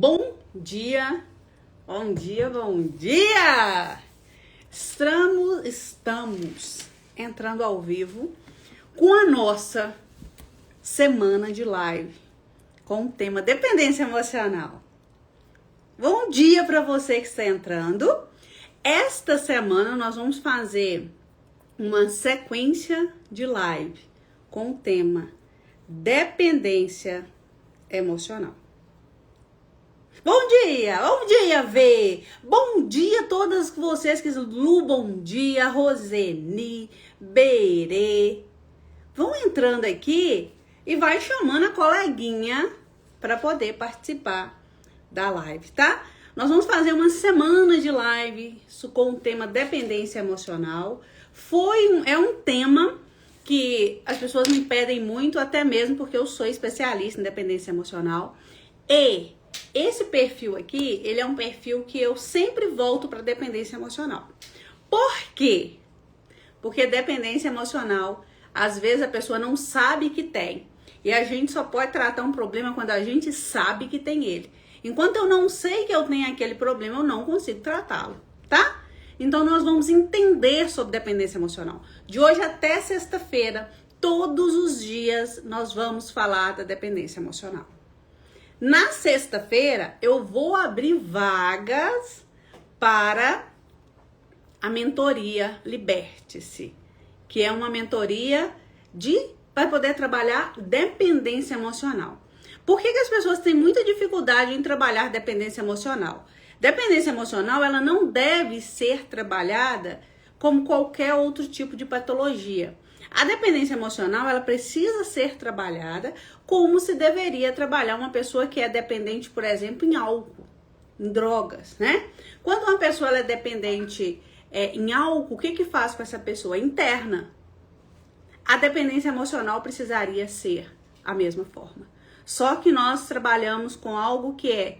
Bom dia, bom dia, bom dia! Estamos entrando ao vivo com a nossa semana de live com o tema dependência emocional. Bom dia para você que está entrando. Esta semana nós vamos fazer uma sequência de live com o tema dependência emocional. Bom dia, Vê! Bom dia a todas vocês que Lu, bom dia, Roseni, Berê. Vão entrando aqui e vai chamando a coleguinha para poder participar da live, tá? Nós vamos fazer uma semana de live com o tema dependência emocional. É um tema que as pessoas me pedem muito, até mesmo porque eu sou especialista em dependência emocional. E esse perfil aqui, ele é um perfil que eu sempre volto para dependência emocional. Por quê? Porque dependência emocional, às vezes a pessoa não sabe que tem. E a gente só pode tratar um problema quando a gente sabe que tem ele. Enquanto eu não sei que eu tenho aquele problema, eu não consigo tratá-lo, tá? Então nós vamos entender sobre dependência emocional. De hoje até sexta-feira, todos os dias, nós vamos falar da dependência emocional. Na sexta-feira, eu vou abrir vagas para a mentoria Liberte-se, que é uma mentoria para poder trabalhar dependência emocional. Por que as pessoas têm muita dificuldade em trabalhar dependência emocional? Dependência emocional, ela não deve ser trabalhada como qualquer outro tipo de patologia. A dependência emocional, ela precisa ser trabalhada como se deveria trabalhar uma pessoa que é dependente, por exemplo, em álcool, em drogas, né? Quando uma pessoa ela é dependente em álcool, o que faz com essa pessoa? Interna. A dependência emocional precisaria ser a mesma forma. Só que nós trabalhamos com algo que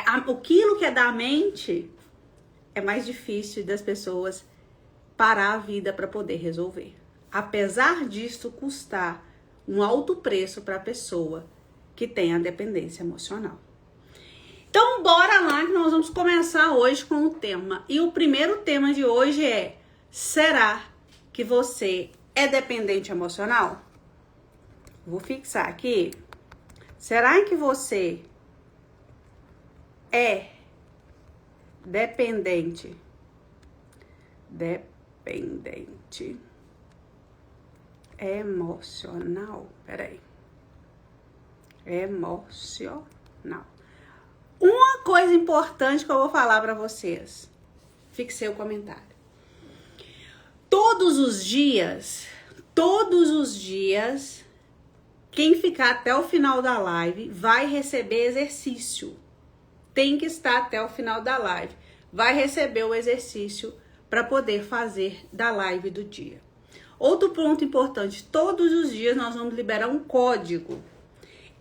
aquilo que é da mente é mais difícil das pessoas parar a vida para poder resolver. Apesar disso custar um alto preço para a pessoa que tem a dependência emocional. Então, bora lá que nós vamos começar hoje com o tema. E o primeiro tema de hoje é: será que você é dependente emocional? Vou fixar aqui. Será que você é dependente emocional? Peraí. Emocional. Uma coisa importante que eu vou falar para vocês. Fixei o comentário. Todos os dias, quem ficar até o final da live vai receber exercício. Tem que estar até o final da live. Vai receber o exercício para poder fazer da live do dia. Outro ponto importante, todos os dias nós vamos liberar um código.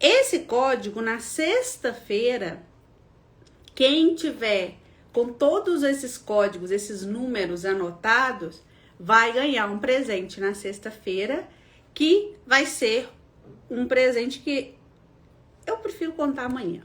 Esse código, na sexta-feira, quem tiver com todos esses códigos, esses números anotados, vai ganhar um presente na sexta-feira, que vai ser um presente que eu prefiro contar amanhã.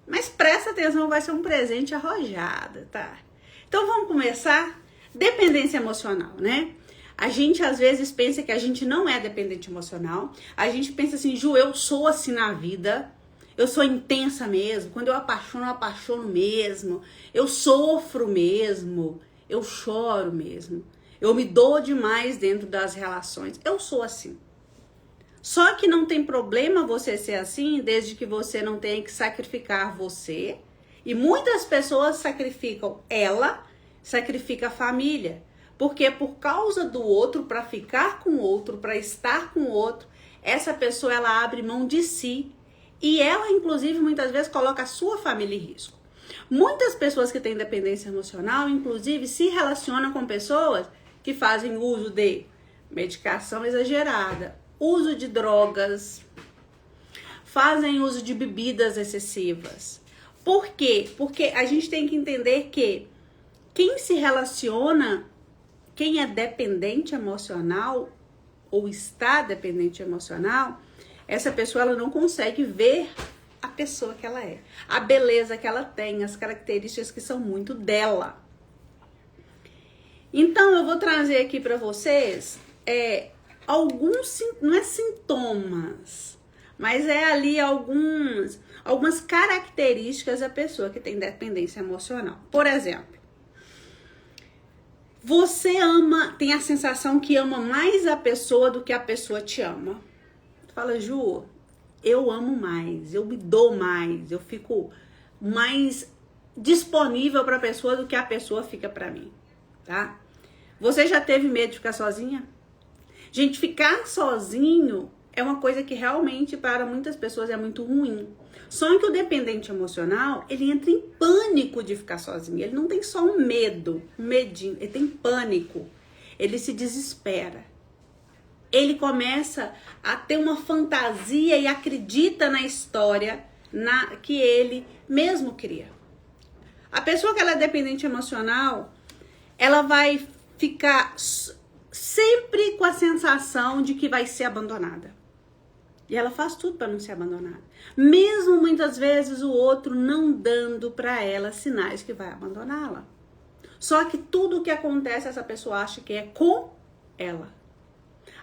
Mas presta atenção, vai ser um presente arrojado, tá? Então vamos começar? Dependência emocional, né? A gente às vezes pensa que a gente não é dependente emocional. A gente pensa assim: Ju, eu sou assim na vida. Eu sou intensa mesmo. Quando eu apaixono mesmo. Eu sofro mesmo. Eu choro mesmo. Eu me dou demais dentro das relações. Eu sou assim. Só que não tem problema você ser assim, desde que você não tenha que sacrificar você. E muitas pessoas sacrificam sacrifica a família. Porque por causa do outro, para ficar com o outro, para estar com o outro, essa pessoa ela abre mão de si. E ela, inclusive, muitas vezes coloca a sua família em risco. Muitas pessoas que têm dependência emocional, inclusive, se relacionam com pessoas que fazem uso de medicação exagerada, uso de drogas, fazem uso de bebidas excessivas. Por quê? Porque a gente tem que entender que quem se relaciona, quem é dependente emocional ou está dependente emocional, essa pessoa ela não consegue ver a pessoa que ela é, a beleza que ela tem, as características que são muito dela. Então, eu vou trazer aqui para vocês alguns, não é sintomas, mas é ali algumas características da pessoa que tem dependência emocional. Por exemplo, você tem a sensação que ama mais a pessoa do que a pessoa te ama. Tu fala, Ju, eu amo mais, eu me dou mais, eu fico mais disponível para a pessoa do que a pessoa fica para mim, tá? Você já teve medo de ficar sozinha? Gente, ficar sozinho é uma coisa que realmente para muitas pessoas é muito ruim. Só que o dependente emocional, ele entra em pânico de ficar sozinho. Ele não tem só um medinho, ele tem pânico. Ele se desespera. Ele começa a ter uma fantasia e acredita na história que ele mesmo cria. A pessoa que ela é dependente emocional, ela vai ficar sempre com a sensação de que vai ser abandonada. E ela faz tudo para não ser abandonada. Mesmo muitas vezes o outro não dando para ela sinais que vai abandoná-la. Só que tudo o que acontece, essa pessoa acha que é com ela.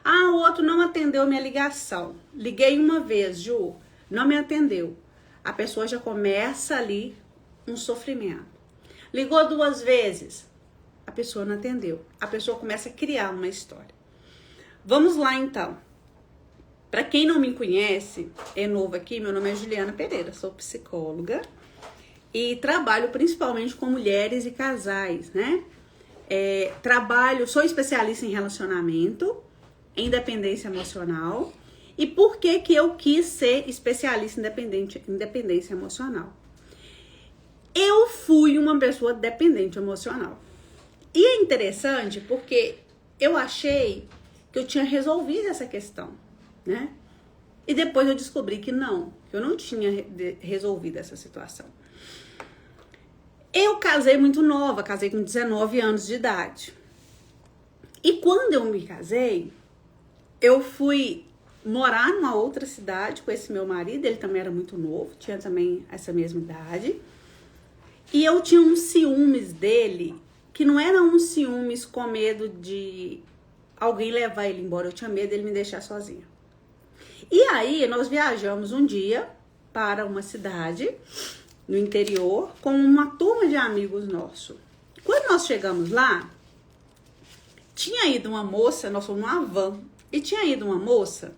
Ah, o outro não atendeu minha ligação. Liguei uma vez, Ju, não me atendeu. A pessoa já começa ali um sofrimento. Ligou 2 vezes, a pessoa não atendeu. A pessoa começa a criar uma história. Vamos lá então. Para quem não me conhece, é novo aqui, meu nome é Juliana Pereira, sou psicóloga e trabalho principalmente com mulheres e casais, né? Sou especialista em relacionamento, em dependência emocional. E por que que eu quis ser especialista em dependência emocional? Eu fui uma pessoa dependente emocional. E é interessante porque eu achei que eu tinha resolvido essa questão, né? E depois eu descobri que eu não tinha resolvido essa situação. Eu casei muito nova, casei com 19 anos de idade. E quando eu me casei, eu fui morar numa outra cidade com esse meu marido, ele também era muito novo, tinha também essa mesma idade. E eu tinha uns ciúmes dele, que não era um ciúmes com medo de alguém levar ele embora, eu tinha medo dele me deixar sozinha. E aí, nós viajamos um dia para uma cidade no interior com uma turma de amigos nossos. Quando nós chegamos lá, tinha ido uma moça, nós fomos numa van, e tinha ido uma moça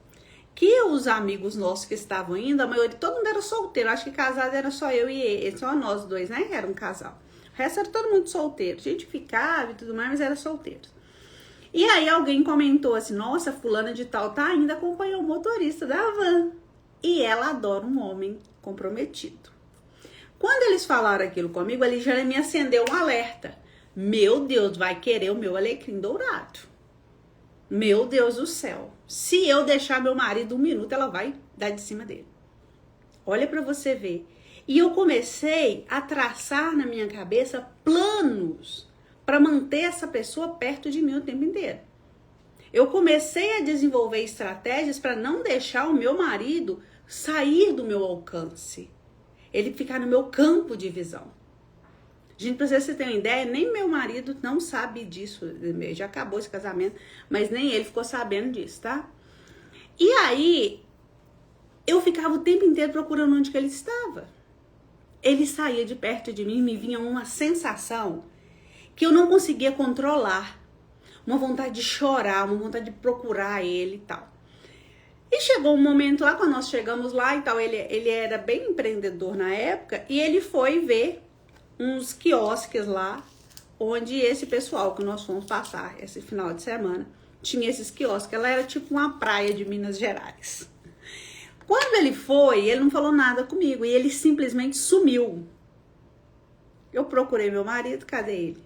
que os amigos nossos que estavam indo, a maioria, todo mundo era solteiro, acho que casado era só eu e ele, só nós dois, né? Era um casal. O resto era todo mundo solteiro, a gente ficava e tudo mais, mas era solteiro. E aí alguém comentou assim, nossa, fulana de tal tá ainda acompanhou o motorista da van. E ela adora um homem comprometido. Quando eles falaram aquilo comigo, ali já me acendeu um alerta. Meu Deus, vai querer o meu alecrim dourado. Meu Deus do céu. Se eu deixar meu marido 1 minuto, ela vai dar de cima dele. Olha pra você ver. E eu comecei a traçar na minha cabeça planos para manter essa pessoa perto de mim o tempo inteiro. Eu comecei a desenvolver estratégias para não deixar o meu marido sair do meu alcance. Ele ficar no meu campo de visão. Gente, pra você ter uma ideia, nem meu marido não sabe disso. Já acabou esse casamento, mas nem ele ficou sabendo disso, tá? E aí, eu ficava o tempo inteiro procurando onde que ele estava. Ele saía de perto de mim, me vinha uma sensação que eu não conseguia controlar. Uma vontade de chorar, uma vontade de procurar ele e tal. E chegou um momento lá, quando nós chegamos lá e tal, ele era bem empreendedor na época, e ele foi ver uns quiosques lá, onde esse pessoal que nós fomos passar esse final de semana, tinha esses quiosques. Ela era tipo uma praia de Minas Gerais. Quando ele foi, ele não falou nada comigo, e ele simplesmente sumiu. Eu procurei meu marido, cadê ele?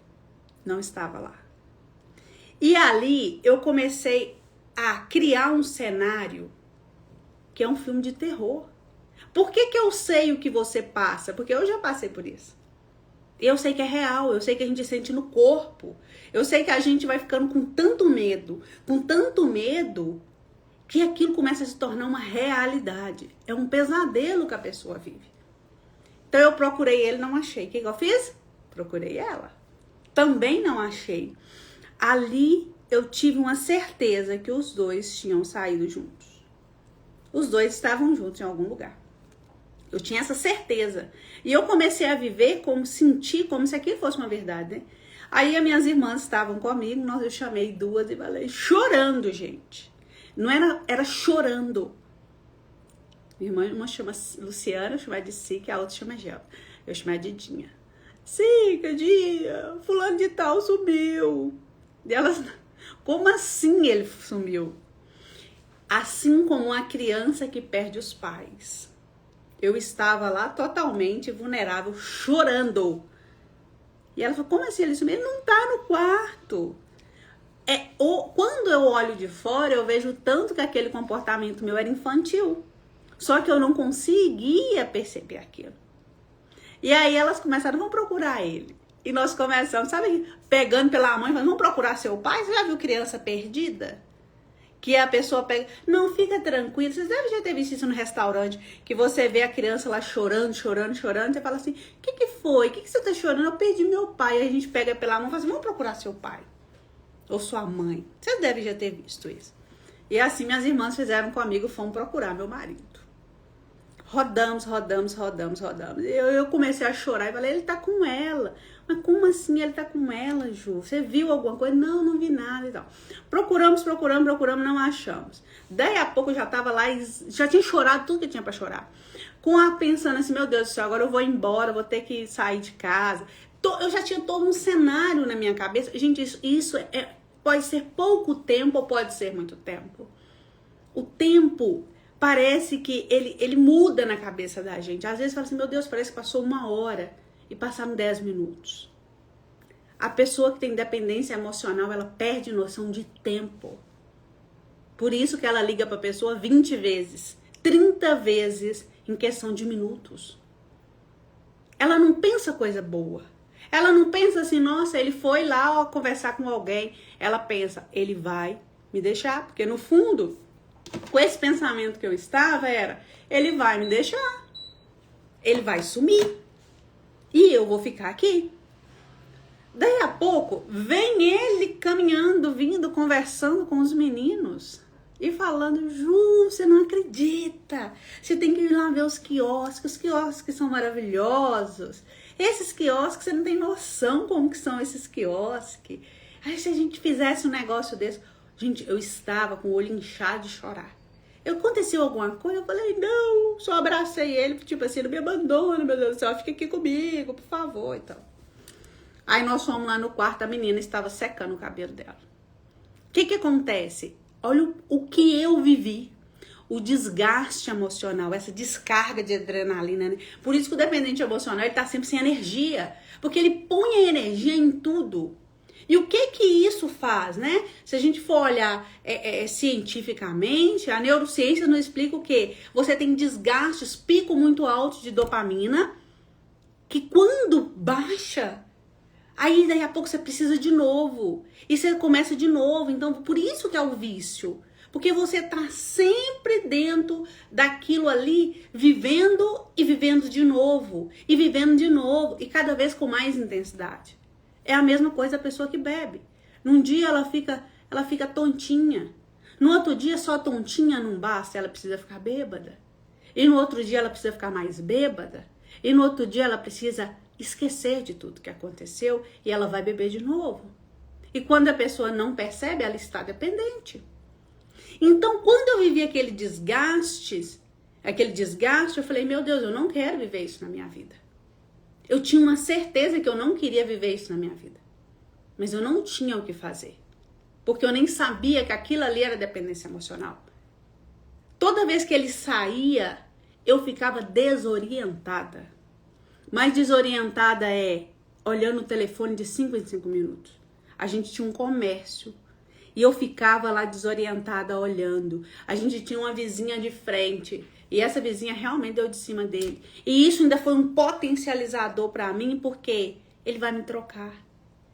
Não estava lá. E ali eu comecei a criar um cenário que é um filme de terror. Por que que eu sei o que você passa? Porque eu já passei por isso. Eu sei que é real, eu sei que a gente sente no corpo. Eu sei que a gente vai ficando com tanto medo, que aquilo começa a se tornar uma realidade. É um pesadelo que a pessoa vive. Então eu procurei ele, não achei. O que eu fiz? Procurei ela. Também não achei. Ali eu tive uma certeza que os dois tinham saído juntos. Os dois estavam juntos em algum lugar. Eu tinha essa certeza. E eu comecei a viver sentir como se aquilo fosse uma verdade, né? Aí as minhas irmãs estavam comigo, eu chamei duas e falei, chorando, gente. Não era chorando. Minha irmã, uma chama Luciana, eu chamo de Sica, a outra chama Gel. Eu chamo de Dinha. Sica, Dinha, fulano de tal sumiu. E elas, como assim ele sumiu? Assim como uma criança que perde os pais. Eu estava lá totalmente vulnerável, chorando. E ela falou, como assim ele sumiu? Ele não tá no quarto. Quando eu olho de fora, eu vejo tanto que aquele comportamento meu era infantil. Só que eu não conseguia perceber aquilo. E aí elas começaram, vamos procurar ele. E nós começamos, sabe, pegando pela mãe, falando, vamos procurar seu pai? Você já viu criança perdida? Que a pessoa pega, não, fica tranquilo, vocês devem já ter visto isso no restaurante, que você vê a criança lá chorando, você fala assim, o que foi? O que você tá chorando? Eu perdi meu pai. Aí a gente pega pela mão e fala assim, vamos procurar seu pai. Ou sua mãe. Vocês devem já ter visto isso. E assim minhas irmãs fizeram comigo, fomos procurar meu marido. Rodamos. Eu comecei a chorar e falei, ele tá com ela. Mas como assim ele tá com ela, Ju? Você viu alguma coisa? Não vi nada e tal. Procuramos, não achamos. Daí a pouco eu já tava lá e já tinha chorado tudo que tinha pra chorar. Pensando assim, meu Deus do céu, agora eu vou embora, vou ter que sair de casa. Eu já tinha todo um cenário na minha cabeça. Gente, isso pode ser pouco tempo ou pode ser muito tempo. O tempo parece que ele muda na cabeça da gente. Às vezes fala assim, meu Deus, parece que passou 1 hora e passaram 10 minutos. A pessoa que tem dependência emocional, ela perde noção de tempo. Por isso que ela liga para a pessoa 20 vezes, 30 vezes em questão de minutos. Ela não pensa coisa boa. Ela não pensa assim, nossa, ele foi lá conversar com alguém. Ela pensa, ele vai me deixar. Porque no fundo, com esse pensamento que eu estava, ele vai me deixar. Ele vai sumir. E eu vou ficar aqui. Daí a pouco, vem ele caminhando, vindo, conversando com os meninos. E falando, Ju, você não acredita. Você tem que ir lá ver os quiosques são maravilhosos. Esses quiosques, você não tem noção como que são esses quiosques. Aí se a gente fizesse um negócio desse... Gente, eu estava com o olho inchado de chorar. Aconteceu alguma coisa? Eu falei, não, só abracei ele, tipo assim, não me abandona, meu Deus do céu, fica aqui comigo, por favor, então. Aí nós fomos lá no quarto, a menina estava secando o cabelo dela. O que acontece? Olha o que eu vivi. O desgaste emocional, essa descarga de adrenalina, né? Por isso que o dependente emocional, ele tá sempre sem energia. Porque ele põe a energia em tudo. E o que isso faz, né? Se a gente for olhar cientificamente, a neurociência nos explica o quê? Você tem desgastes, pico muito alto de dopamina, que quando baixa, aí daí a pouco você precisa de novo. E você começa de novo. Então, por isso que é o vício. Porque você tá sempre dentro daquilo ali, vivendo e vivendo de novo. E vivendo de novo. E cada vez com mais intensidade. É a mesma coisa a pessoa que bebe. Num dia ela fica tontinha. No outro dia só tontinha não basta, ela precisa ficar bêbada. E no outro dia ela precisa ficar mais bêbada. E no outro dia ela precisa esquecer de tudo que aconteceu e ela vai beber de novo. E quando a pessoa não percebe, ela está dependente. Então, quando eu vivi aquele desgaste, eu falei, meu Deus, eu não quero viver isso na minha vida. Eu tinha uma certeza que eu não queria viver isso na minha vida. Mas eu não tinha o que fazer. Porque eu nem sabia que aquilo ali era dependência emocional. Toda vez que ele saía, eu ficava desorientada. Mais desorientada olhando o telefone de 5 em 5 minutos. A gente tinha um comércio. E eu ficava lá desorientada olhando. A gente tinha uma vizinha de frente. E essa vizinha realmente deu de cima dele. E isso ainda foi um potencializador para mim, porque ele vai me trocar.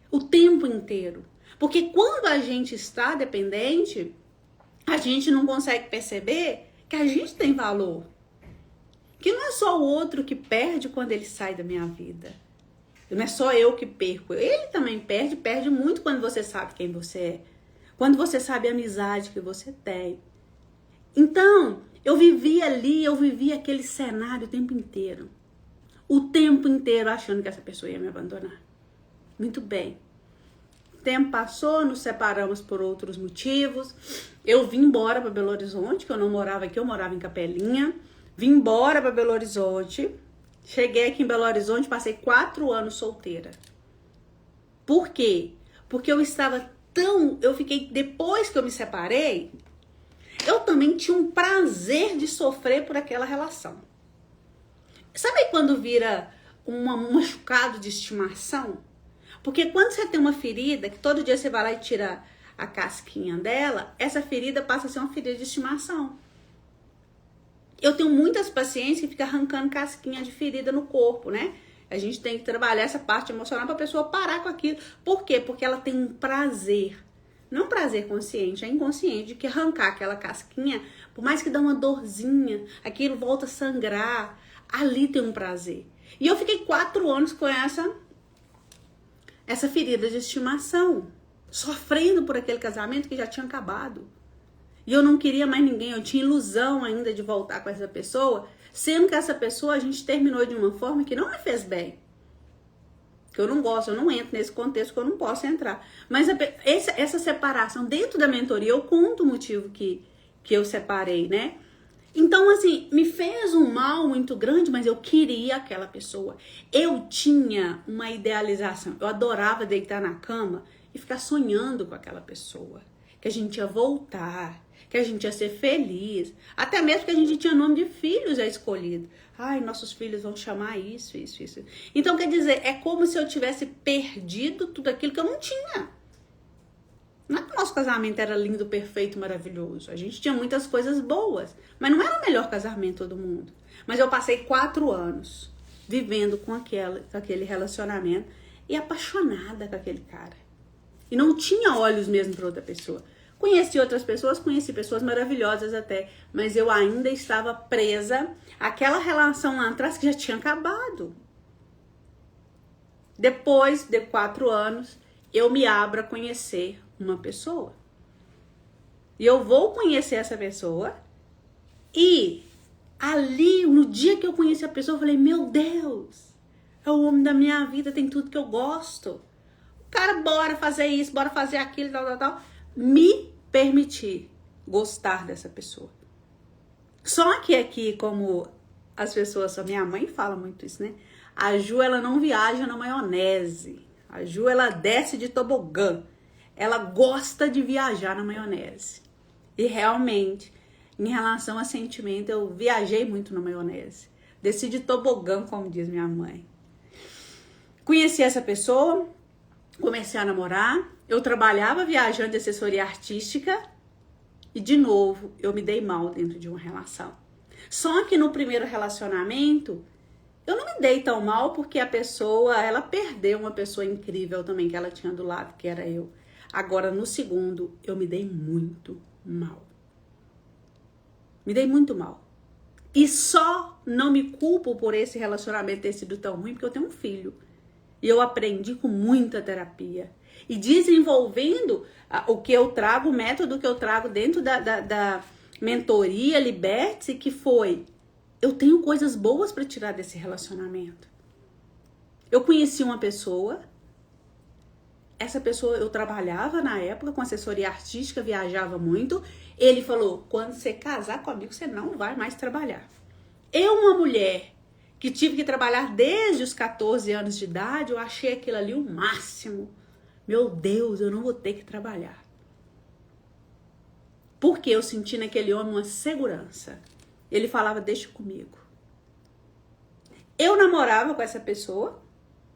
O tempo inteiro. Porque quando a gente está dependente, a gente não consegue perceber que a gente tem valor. Que não é só o outro que perde quando ele sai da minha vida. Não é só eu que perco. Ele também perde muito quando você sabe quem você é. Quando você sabe a amizade que você tem. Então, eu vivia ali, eu vivia aquele cenário o tempo inteiro. O tempo inteiro achando que essa pessoa ia me abandonar. Muito bem. O tempo passou, nos separamos por outros motivos. Eu vim embora para Belo Horizonte, que eu não morava aqui, eu morava em Capelinha. Vim embora para Belo Horizonte. Cheguei aqui em Belo Horizonte, passei 4 anos solteira. Por quê? Porque eu estava eu fiquei, depois que eu me separei, eu também tinha um prazer de sofrer por aquela relação. Sabe quando vira um machucado de estimação? Porque quando você tem uma ferida, que todo dia você vai lá e tira a casquinha dela, essa ferida passa a ser uma ferida de estimação. Eu tenho muitas pacientes que ficam arrancando casquinha de ferida no corpo, né? A gente tem que trabalhar essa parte emocional para a pessoa parar com aquilo. Por quê? Porque ela tem um prazer. Não um prazer consciente, é inconsciente, de que arrancar aquela casquinha, por mais que dá uma dorzinha, aquilo volta a sangrar. Ali tem um prazer. E eu fiquei 4 anos com essa ferida de estimação, sofrendo por aquele casamento que já tinha acabado. E eu não queria mais ninguém, eu tinha ilusão ainda de voltar com essa pessoa, sendo que essa pessoa a gente terminou de uma forma que não me fez bem. Que eu não gosto, eu não entro nesse contexto, que eu não posso entrar. Mas essa separação, dentro da mentoria, eu conto o motivo que eu separei, né? Então, assim, me fez um mal muito grande, mas eu queria aquela pessoa. Eu tinha uma idealização, eu adorava deitar na cama e ficar sonhando com aquela pessoa. Que a gente ia voltar, que a gente ia ser feliz. Até mesmo que a gente tinha nome de filhos já escolhido. Ai, nossos filhos vão chamar isso. Então, quer dizer, é como se eu tivesse perdido tudo aquilo que eu não tinha. Não é que o nosso casamento era lindo, perfeito, maravilhoso. A gente tinha muitas coisas boas, mas não era o melhor casamento do mundo. Mas eu passei 4 anos vivendo com aquele relacionamento e apaixonada com aquele cara. E não tinha olhos mesmo para outra pessoa. Conheci outras pessoas, conheci pessoas maravilhosas até, mas eu ainda estava presa àquela relação lá atrás que já tinha acabado. Depois de 4 anos, eu me abro a conhecer uma pessoa. E eu vou conhecer essa pessoa e ali, no dia que eu conheci a pessoa, eu falei, meu Deus, é o homem da minha vida, tem tudo que eu gosto. Cara, bora fazer isso, bora fazer aquilo, tal. Me permitir gostar dessa pessoa. Só que aqui, como as pessoas, a minha mãe fala muito isso, né? A Ju, ela não viaja na maionese. A Ju, ela desce de tobogã. Ela gosta de viajar na maionese. E realmente, em relação a sentimento, eu viajei muito na maionese. Desci de tobogã, como diz minha mãe. Conheci essa pessoa, comecei a namorar. Eu trabalhava viajando de assessoria artística e, de novo, eu me dei mal dentro de uma relação. Só que no primeiro relacionamento, eu não me dei tão mal porque a pessoa, ela perdeu uma pessoa incrível também que ela tinha do lado, que era eu. Agora, no segundo, eu me dei muito mal. Me dei muito mal. E só não me culpo por esse relacionamento ter sido tão ruim porque eu tenho um filho. E eu aprendi com muita terapia. E desenvolvendo o que eu trago, o método que eu trago dentro da mentoria Liberte-se, que foi, eu tenho coisas boas para tirar desse relacionamento. Eu conheci uma pessoa, essa pessoa eu trabalhava na época com assessoria artística, viajava muito. Ele falou, quando você casar comigo, você não vai mais trabalhar. Eu, uma mulher que tive que trabalhar desde os 14 anos de idade, eu achei aquilo ali o máximo. Meu Deus, eu não vou ter que trabalhar. Porque eu senti naquele homem uma segurança. Ele falava, deixa comigo. Eu namorava com essa pessoa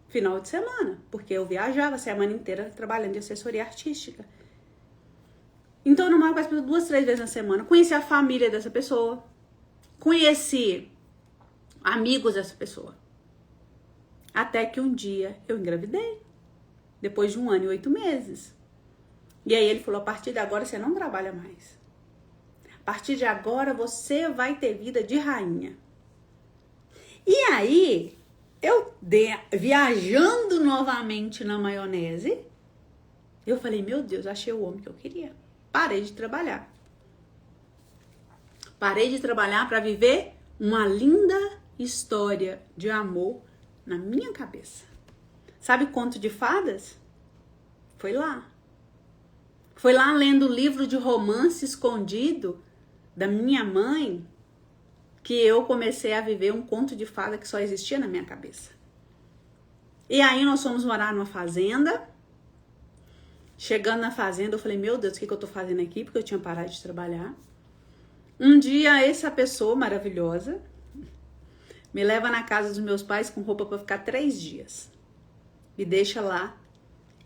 final de semana, porque eu viajava a semana inteira trabalhando de assessoria artística. Então eu namorava com essa pessoa 2, 3 vezes na semana. Conheci a família dessa pessoa. Conheci amigos dessa pessoa. Até que um dia eu engravidei. Depois de 1 ano e 8 meses. E aí ele falou, a partir de agora você não trabalha mais. partir de agora você vai ter vida de rainha. E aí, viajando novamente na maionese, eu falei, meu Deus, achei o homem que eu queria. Parei de trabalhar. Parei de trabalhar para viver uma linda história de amor na minha cabeça. Sabe conto de fadas? Foi lá. Foi lá lendo o livro de romance escondido da minha mãe que eu comecei a viver um conto de fada que só existia na minha cabeça. E aí nós fomos morar numa fazenda. Chegando na fazenda, eu falei, meu Deus, o que eu tô fazendo aqui? Porque eu tinha parado de trabalhar. Um dia, essa pessoa maravilhosa me leva na casa dos meus pais com roupa para ficar 3 dias. Me deixa lá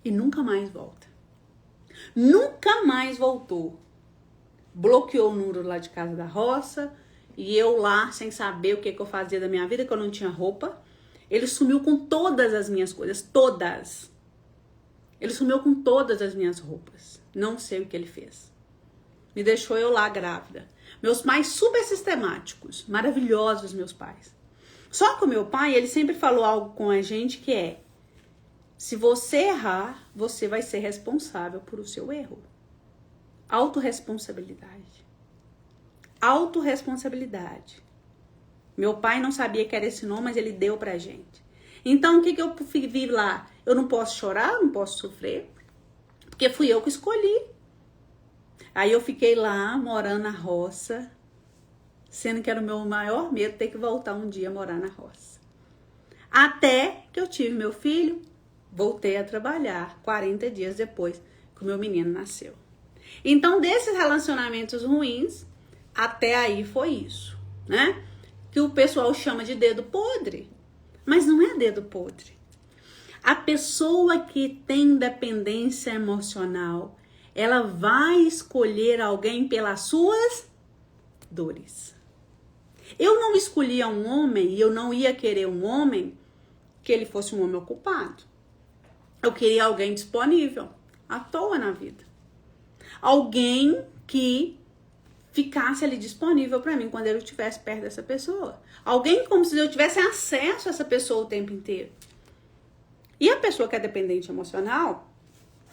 e nunca mais volta. Nunca mais voltou. Bloqueou o número lá de casa da roça e eu lá sem saber o que eu fazia da minha vida, que eu não tinha roupa. Ele sumiu com todas as minhas coisas, todas. Ele sumiu com todas as minhas roupas. Não sei o que ele fez. Me deixou eu lá grávida. Meus pais super sistemáticos, maravilhosos meus pais. Só que o meu pai, ele sempre falou algo com a gente que é: se você errar, você vai ser responsável por o seu erro. Autorresponsabilidade. Autorresponsabilidade. Meu pai não sabia que era esse nome, mas ele deu pra gente. Então, o que eu vi lá? Eu não posso chorar, não posso sofrer, porque fui eu que escolhi. Aí eu fiquei lá, morando na roça, sendo que era o meu maior medo ter que voltar um dia a morar na roça. Até que eu tive meu filho, voltei a trabalhar 40 dias depois que o meu menino nasceu. Então, desses relacionamentos ruins, até aí foi isso, né? Que o pessoal chama de dedo podre, mas não é dedo podre. A pessoa que tem dependência emocional, ela vai escolher alguém pelas suas dores. Eu não escolhia um homem e eu não ia querer um homem que ele fosse um homem ocupado. Eu queria alguém disponível, à toa na vida. Alguém que ficasse ali disponível para mim quando eu estivesse perto dessa pessoa. Alguém como se eu tivesse acesso a essa pessoa o tempo inteiro. E a pessoa que é dependente emocional,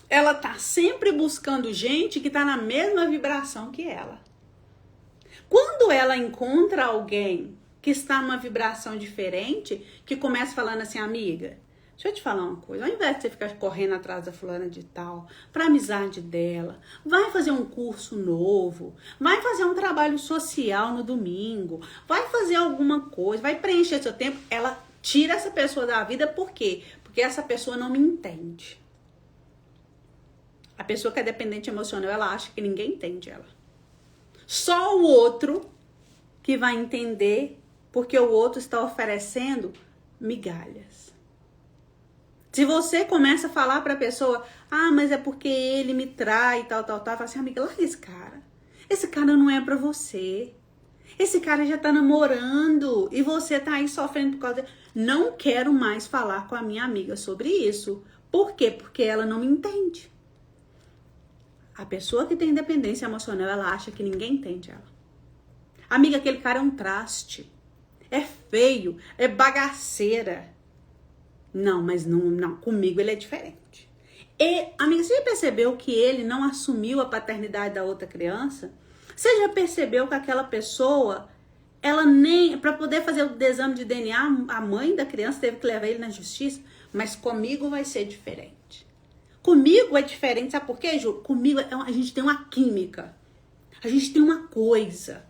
ela tá sempre buscando gente que tá na mesma vibração que ela. Quando ela encontra alguém que está numa vibração diferente, que começa falando assim, amiga, deixa eu te falar uma coisa, ao invés de você ficar correndo atrás da fulana de tal, pra amizade dela, vai fazer um curso novo, vai fazer um trabalho social no domingo, vai fazer alguma coisa, vai preencher seu tempo. Ela tira essa pessoa da vida, por quê? Porque essa pessoa não me entende. A pessoa que é dependente emocional, ela acha que ninguém entende ela. Só o outro que vai entender, porque o outro está oferecendo migalhas. Se você começa a falar para a pessoa, mas é porque ele me trai, tal, fala assim, amiga, larga esse cara. Esse cara não é para você. Esse cara já tá namorando e você tá aí sofrendo por causa dele. Não quero mais falar com a minha amiga sobre isso. Por quê? Porque ela não me entende. A pessoa que tem dependência emocional, ela acha que ninguém entende ela. Amiga, aquele cara é um traste. É feio, é bagaceira. Não, mas não, comigo ele é diferente. E, amiga, você já percebeu que ele não assumiu a paternidade da outra criança? Você já percebeu que aquela pessoa, ela nem, para poder fazer o exame de DNA, a mãe da criança teve que levar ele na justiça? Mas comigo vai ser diferente. Comigo é diferente, sabe por quê, Ju? Comigo a gente tem uma química. A gente tem uma coisa.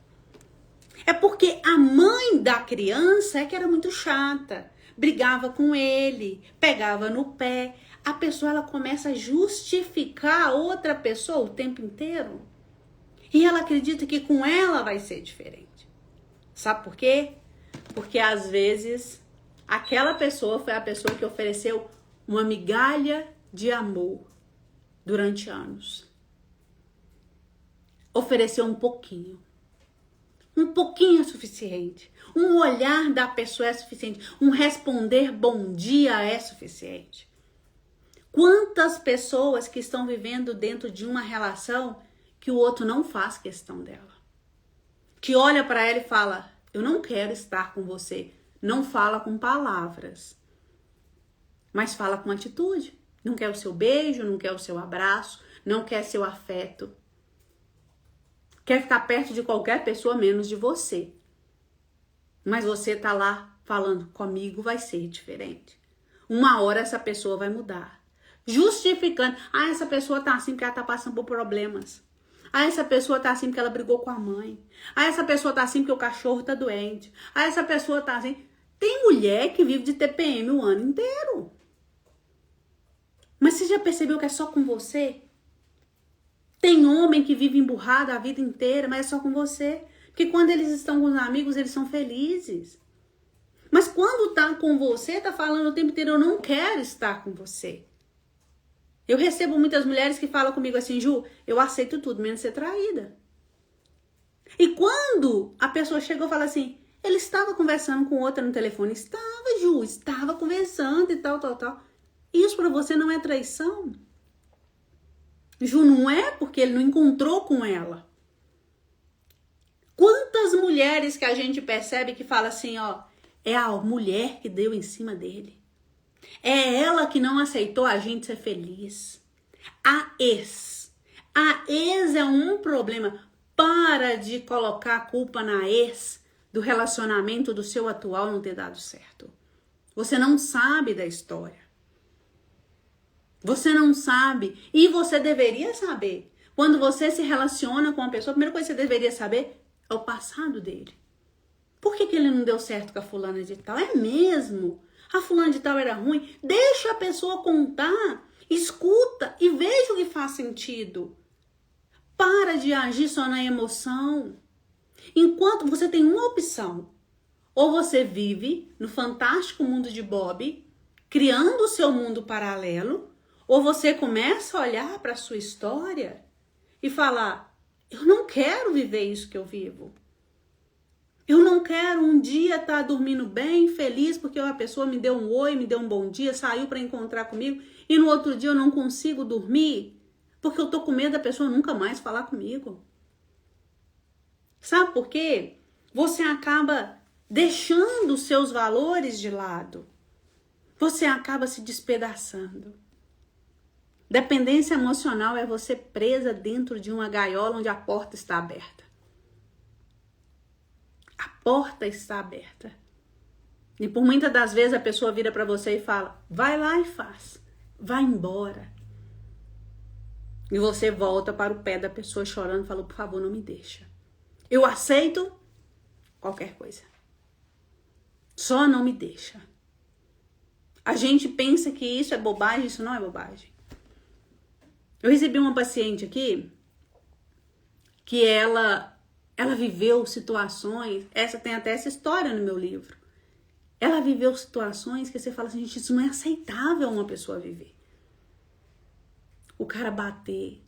É porque a mãe da criança é que era muito chata. Brigava com ele, pegava no pé. A pessoa, ela começa a justificar a outra pessoa o tempo inteiro. E ela acredita que com ela vai ser diferente. Sabe por quê? Porque às vezes aquela pessoa foi a pessoa que ofereceu uma migalha de amor durante anos. Ofereceu um pouquinho. Um pouquinho é suficiente. Um olhar da pessoa é suficiente. Um responder bom dia é suficiente. Quantas pessoas que estão vivendo dentro de uma relação que o outro não faz questão dela? que olha para ela e fala, eu não quero estar com você. Não fala com palavras, mas fala com atitude. Não quer o seu beijo, não quer o seu abraço, não quer seu afeto. Quer ficar perto de qualquer pessoa menos de você. Mas você tá lá falando, comigo vai ser diferente. Uma hora essa pessoa vai mudar. Justificando, essa pessoa tá assim porque ela tá passando por problemas. Essa pessoa tá assim porque ela brigou com a mãe. Essa pessoa tá assim porque o cachorro tá doente. Essa pessoa tá assim. Tem mulher que vive de TPM o ano inteiro. Mas você já percebeu que é só com você? Tem homem que vive emburrado a vida inteira, mas é só com você. Porque quando eles estão com os amigos, eles são felizes. Mas quando tá com você, tá falando o tempo inteiro, eu não quero estar com você. Eu recebo muitas mulheres que falam comigo assim, Ju, eu aceito tudo, menos ser traída. E quando a pessoa chegou e fala assim, ele estava conversando com outra no telefone. Estava, Ju, estava conversando e tal. Isso pra você não é traição? Ju, não é porque ele não encontrou com ela. Quantas mulheres que a gente percebe que fala assim, ó, é a mulher que deu em cima dele. É ela que não aceitou a gente ser feliz. A ex. A ex é um problema. Para de colocar a culpa na ex do relacionamento do seu atual não ter dado certo. Você não sabe da história. Você não sabe. E você deveria saber. Quando você se relaciona com uma pessoa, a primeira coisa que você deveria saber é o passado dele. Por que ele não deu certo com a fulana de tal? É mesmo? A fulana de tal era ruim? Deixa a pessoa contar. Escuta e veja o que faz sentido. Para de agir só na emoção. Enquanto você tem uma opção. Ou você vive no fantástico mundo de Bob, criando o seu mundo paralelo, ou você começa a olhar para a sua história e falar, eu não quero viver isso que eu vivo. Eu não quero um dia estar dormindo bem, feliz, porque a pessoa me deu um oi, me deu um bom dia, saiu para encontrar comigo, e no outro dia eu não consigo dormir, porque eu tô com medo da pessoa nunca mais falar comigo. Sabe por quê? Você acaba deixando os seus valores de lado. Você acaba se despedaçando. Dependência emocional é você presa dentro de uma gaiola onde a porta está aberta. A porta está aberta. E por muitas das vezes a pessoa vira para você e fala, vai lá e faz. Vai embora. E você volta para o pé da pessoa chorando e fala, por favor, não me deixa. Eu aceito qualquer coisa. Só não me deixa. A gente pensa que isso é bobagem, isso não é bobagem. Eu recebi uma paciente aqui que ela viveu situações, tem até essa história no meu livro. Ela viveu situações que você fala assim, gente, isso não é aceitável uma pessoa viver. O cara bater,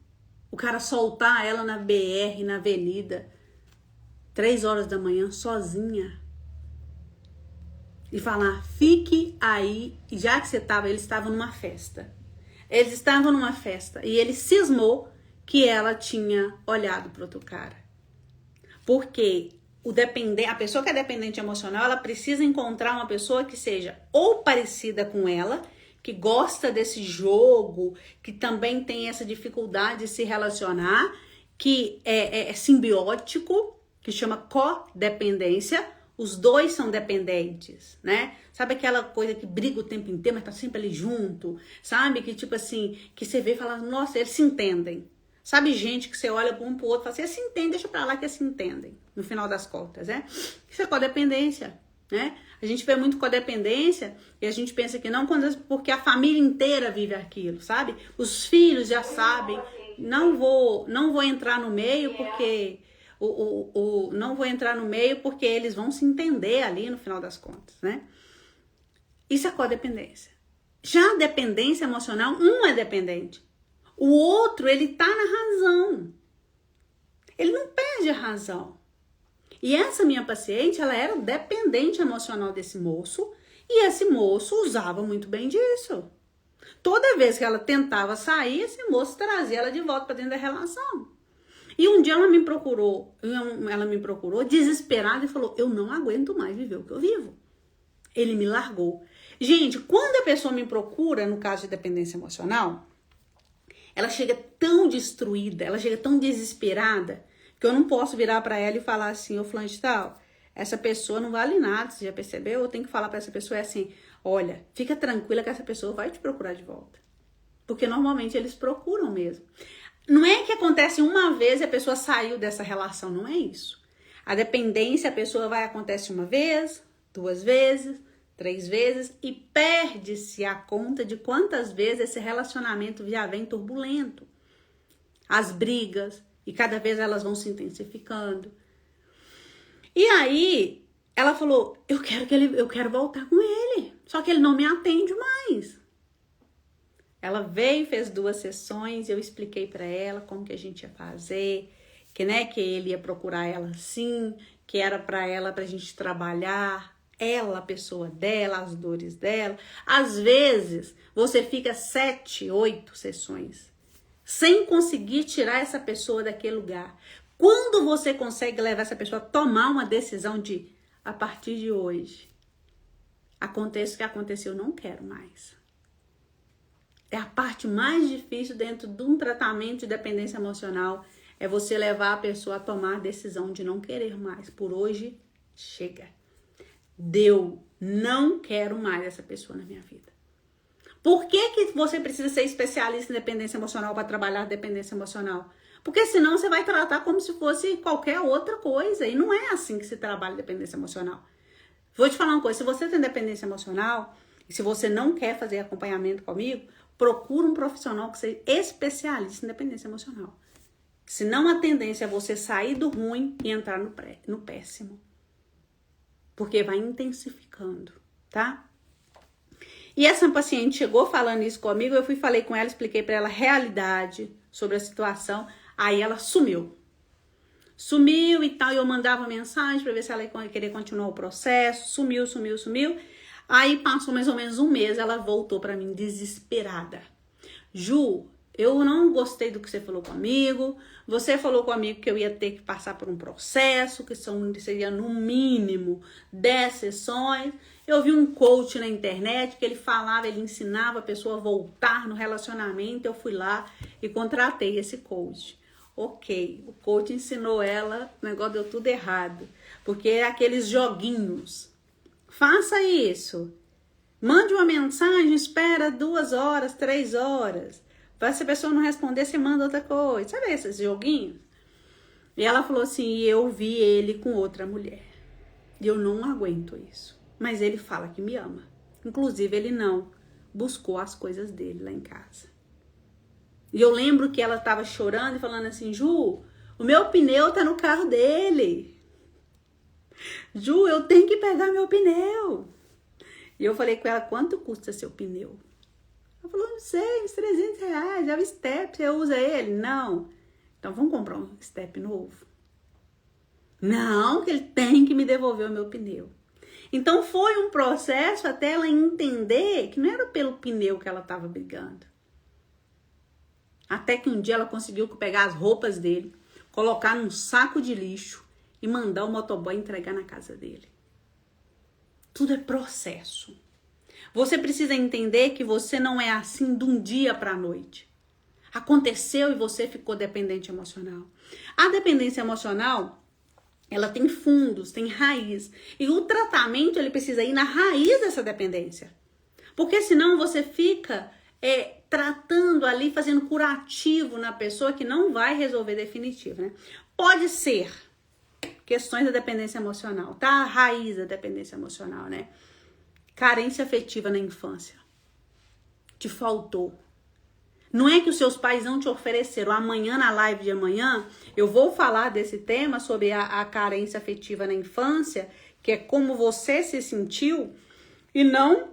o cara soltar ela na BR, na avenida, 3 horas da manhã, sozinha. E falar, fique aí, já que eles estavam numa festa. Eles estavam numa festa e ele cismou que ela tinha olhado para outro cara. Porque a pessoa que é dependente emocional, ela precisa encontrar uma pessoa que seja ou parecida com ela, que gosta desse jogo, que também tem essa dificuldade de se relacionar, que é simbiótico, que chama codependência. Os dois são dependentes, né? Sabe aquela coisa que briga o tempo inteiro, mas tá sempre ali junto? Sabe? Que tipo assim, que você vê e fala, nossa, eles se entendem. Sabe gente que você olha um pro outro e fala assim, eles se entendem, deixa pra lá que eles se entendem. No final das contas, né? Isso é codependência, né? A gente vê muito codependência e a gente pensa que não, porque a família inteira vive aquilo, sabe? Os filhos já sabem, não vou entrar no meio porque... não vou entrar no meio porque eles vão se entender ali no final das contas, né? Isso é codependência. Já a dependência emocional, um é dependente. O outro, ele tá na razão. Ele não perde a razão. E essa minha paciente, ela era dependente emocional desse moço e esse moço usava muito bem disso. Toda vez que ela tentava sair, esse moço trazia ela de volta para dentro da relação. E um dia ela me procurou desesperada e falou, eu não aguento mais viver o que eu vivo. Ele me largou. Gente, quando a pessoa me procura, no caso de dependência emocional, ela chega tão destruída, ela chega tão desesperada, que eu não posso virar para ela e falar assim, ô fulano de tal, essa pessoa não vale nada, você já percebeu? Eu tenho que falar para essa pessoa assim, olha, fica tranquila que essa pessoa vai te procurar de volta. Porque normalmente eles procuram mesmo. Não é que acontece uma vez e a pessoa saiu dessa relação, não é isso. A dependência, a pessoa acontece uma vez, 2 vezes, 3 vezes e perde-se a conta de quantas vezes esse relacionamento já vem turbulento. As brigas, e cada vez elas vão se intensificando. E aí, ela falou, eu quero voltar com ele, só que ele não me atende mais. Ela veio, fez 2 sessões, eu expliquei para ela como que a gente ia fazer, que ele ia procurar ela assim, que era para ela, pra gente trabalhar, ela, a pessoa dela, as dores dela. Às vezes, você fica 7, 8 sessões sem conseguir tirar essa pessoa daquele lugar. Quando você consegue levar essa pessoa a tomar uma decisão de, a partir de hoje, aconteça o que aconteceu, eu não quero mais. É a parte mais difícil dentro de um tratamento de dependência emocional, é você levar a pessoa a tomar a decisão de não querer mais. Por hoje, chega. Deu. Não quero mais essa pessoa na minha vida. Por que você precisa ser especialista em dependência emocional para trabalhar dependência emocional? Porque senão você vai tratar como se fosse qualquer outra coisa. E não é assim que se trabalha dependência emocional. Vou te falar uma coisa. Se você tem dependência emocional, e se você não quer fazer acompanhamento comigo, procura um profissional que seja especialista em dependência emocional. Senão a tendência é você sair do ruim e entrar no péssimo. Porque vai intensificando, tá? E essa paciente chegou falando isso comigo, eu falei com ela, expliquei para ela a realidade sobre a situação, aí ela sumiu. Sumiu e tal, eu mandava mensagem para ver se ela ia querer continuar o processo, sumiu. Aí passou mais ou menos 1 mês, ela voltou para mim desesperada. Ju, eu não gostei do que você falou comigo, você falou comigo que eu ia ter que passar por um processo, que seria no mínimo 10 sessões. Eu vi um coach na internet que ele ensinava a pessoa a voltar no relacionamento, eu fui lá e contratei esse coach. Ok, o coach ensinou ela, o negócio deu tudo errado, porque é aqueles joguinhos. Faça isso. Mande uma mensagem, espera 2 horas, 3 horas. Se a pessoa não responder, você manda outra coisa. Sabe esses joguinhos? E ela falou assim, eu vi ele com outra mulher. E eu não aguento isso. Mas ele fala que me ama. Inclusive, ele não buscou as coisas dele lá em casa. E eu lembro que ela estava chorando e falando assim, Ju, o meu pneu tá no carro dele. Ju, eu tenho que pegar meu pneu. E eu falei com ela, quanto custa seu pneu? Ela falou, não sei, uns R$300. É o step, você usa ele? Não. Então vamos comprar um step novo? Não, que ele tem que me devolver o meu pneu. Então foi um processo até ela entender que não era pelo pneu que ela estava brigando. Até que um dia ela conseguiu pegar as roupas dele, colocar num saco de lixo e mandar o motoboy entregar na casa dele. Tudo é processo. Você precisa entender que você não é assim de um dia para a noite. Aconteceu e você ficou dependente emocional. A dependência emocional, ela tem fundos, tem raiz. E o tratamento, ele precisa ir na raiz dessa dependência. Porque senão você fica tratando ali, fazendo curativo na pessoa que não vai resolver definitivo, né? Pode ser questões da dependência emocional, tá? A raiz da dependência emocional, né? Carência afetiva na infância. Te faltou. Não é que os seus pais não te ofereceram. Amanhã, na live de amanhã, eu vou falar desse tema sobre a carência afetiva na infância, que é como você se sentiu e não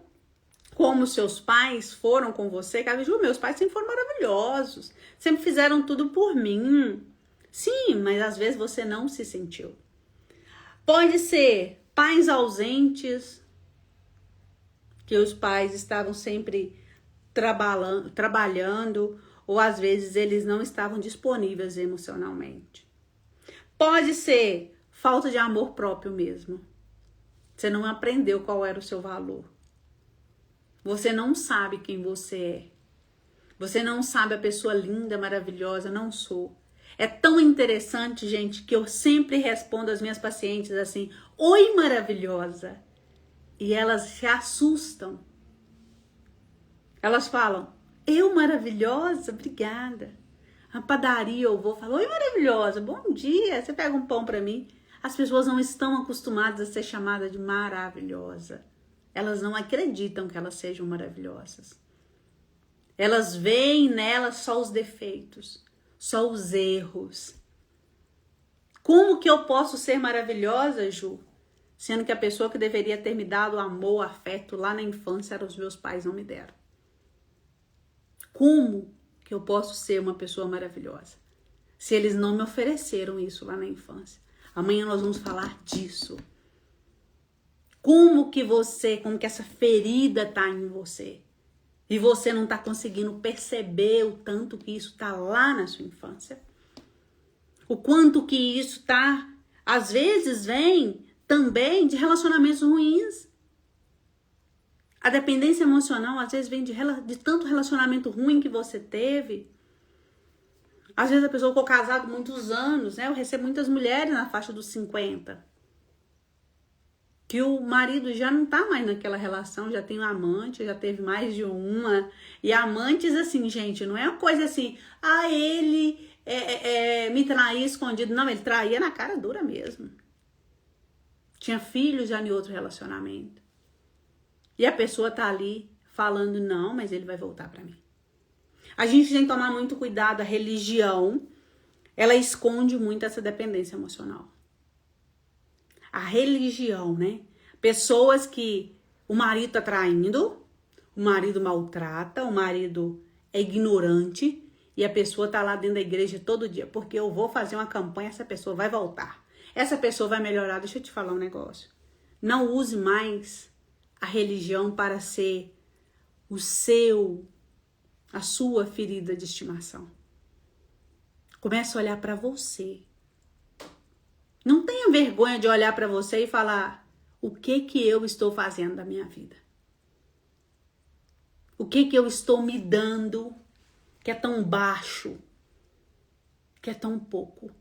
como seus pais foram com você. Cara, meus pais sempre foram maravilhosos, sempre fizeram tudo por mim. Sim, mas às vezes você não se sentiu. Pode ser pais ausentes, que os pais estavam sempre trabalhando, ou às vezes eles não estavam disponíveis emocionalmente. Pode ser falta de amor próprio mesmo. Você não aprendeu qual era o seu valor. Você não sabe quem você é. Você não sabe a pessoa linda, maravilhosa, não sou. É tão interessante, gente, que eu sempre respondo às minhas pacientes assim: oi, maravilhosa. E elas se assustam. Elas falam: eu, maravilhosa? Obrigada. A padaria eu vou falar: oi, maravilhosa, bom dia. Você pega um pão para mim? As pessoas não estão acostumadas a ser chamadas de maravilhosa. Elas não acreditam que elas sejam maravilhosas. Elas veem nelas só os defeitos, só os erros. Como que eu posso ser maravilhosa, Ju? Sendo que a pessoa que deveria ter me dado amor, afeto lá na infância, eram os meus pais, não me deram. Como que eu posso ser uma pessoa maravilhosa se eles não me ofereceram isso lá na infância? Amanhã nós vamos falar disso. Como que essa ferida tá em você? E você não tá conseguindo perceber o tanto que isso tá lá na sua infância? O quanto que isso tá, às vezes vem também de relacionamentos ruins. A dependência emocional às vezes vem de tanto relacionamento ruim que você teve. Às vezes a pessoa ficou casada muitos anos, né? Eu recebo muitas mulheres na faixa dos 50. Que o marido já não tá mais naquela relação, já tem um amante, já teve mais de uma. E amantes, assim, gente, não é uma coisa assim, ele me traía escondido. Não, ele traía na cara dura mesmo. Tinha filhos já em outro relacionamento. E a pessoa tá ali falando, não, mas ele vai voltar pra mim. A gente tem que tomar muito cuidado. A religião, ela esconde muito essa dependência emocional. A religião, né? Pessoas que o marido tá traindo, o marido maltrata, o marido é ignorante e a pessoa tá lá dentro da igreja todo dia, porque eu vou fazer uma campanha, essa pessoa vai voltar. Essa pessoa vai melhorar. Deixa eu te falar um negócio. Não use mais a religião para ser a sua ferida de estimação. Comece a olhar para você. Não tenha vergonha de olhar para você e falar: o que eu estou fazendo da minha vida? O que eu estou me dando que é tão baixo, que é tão pouco,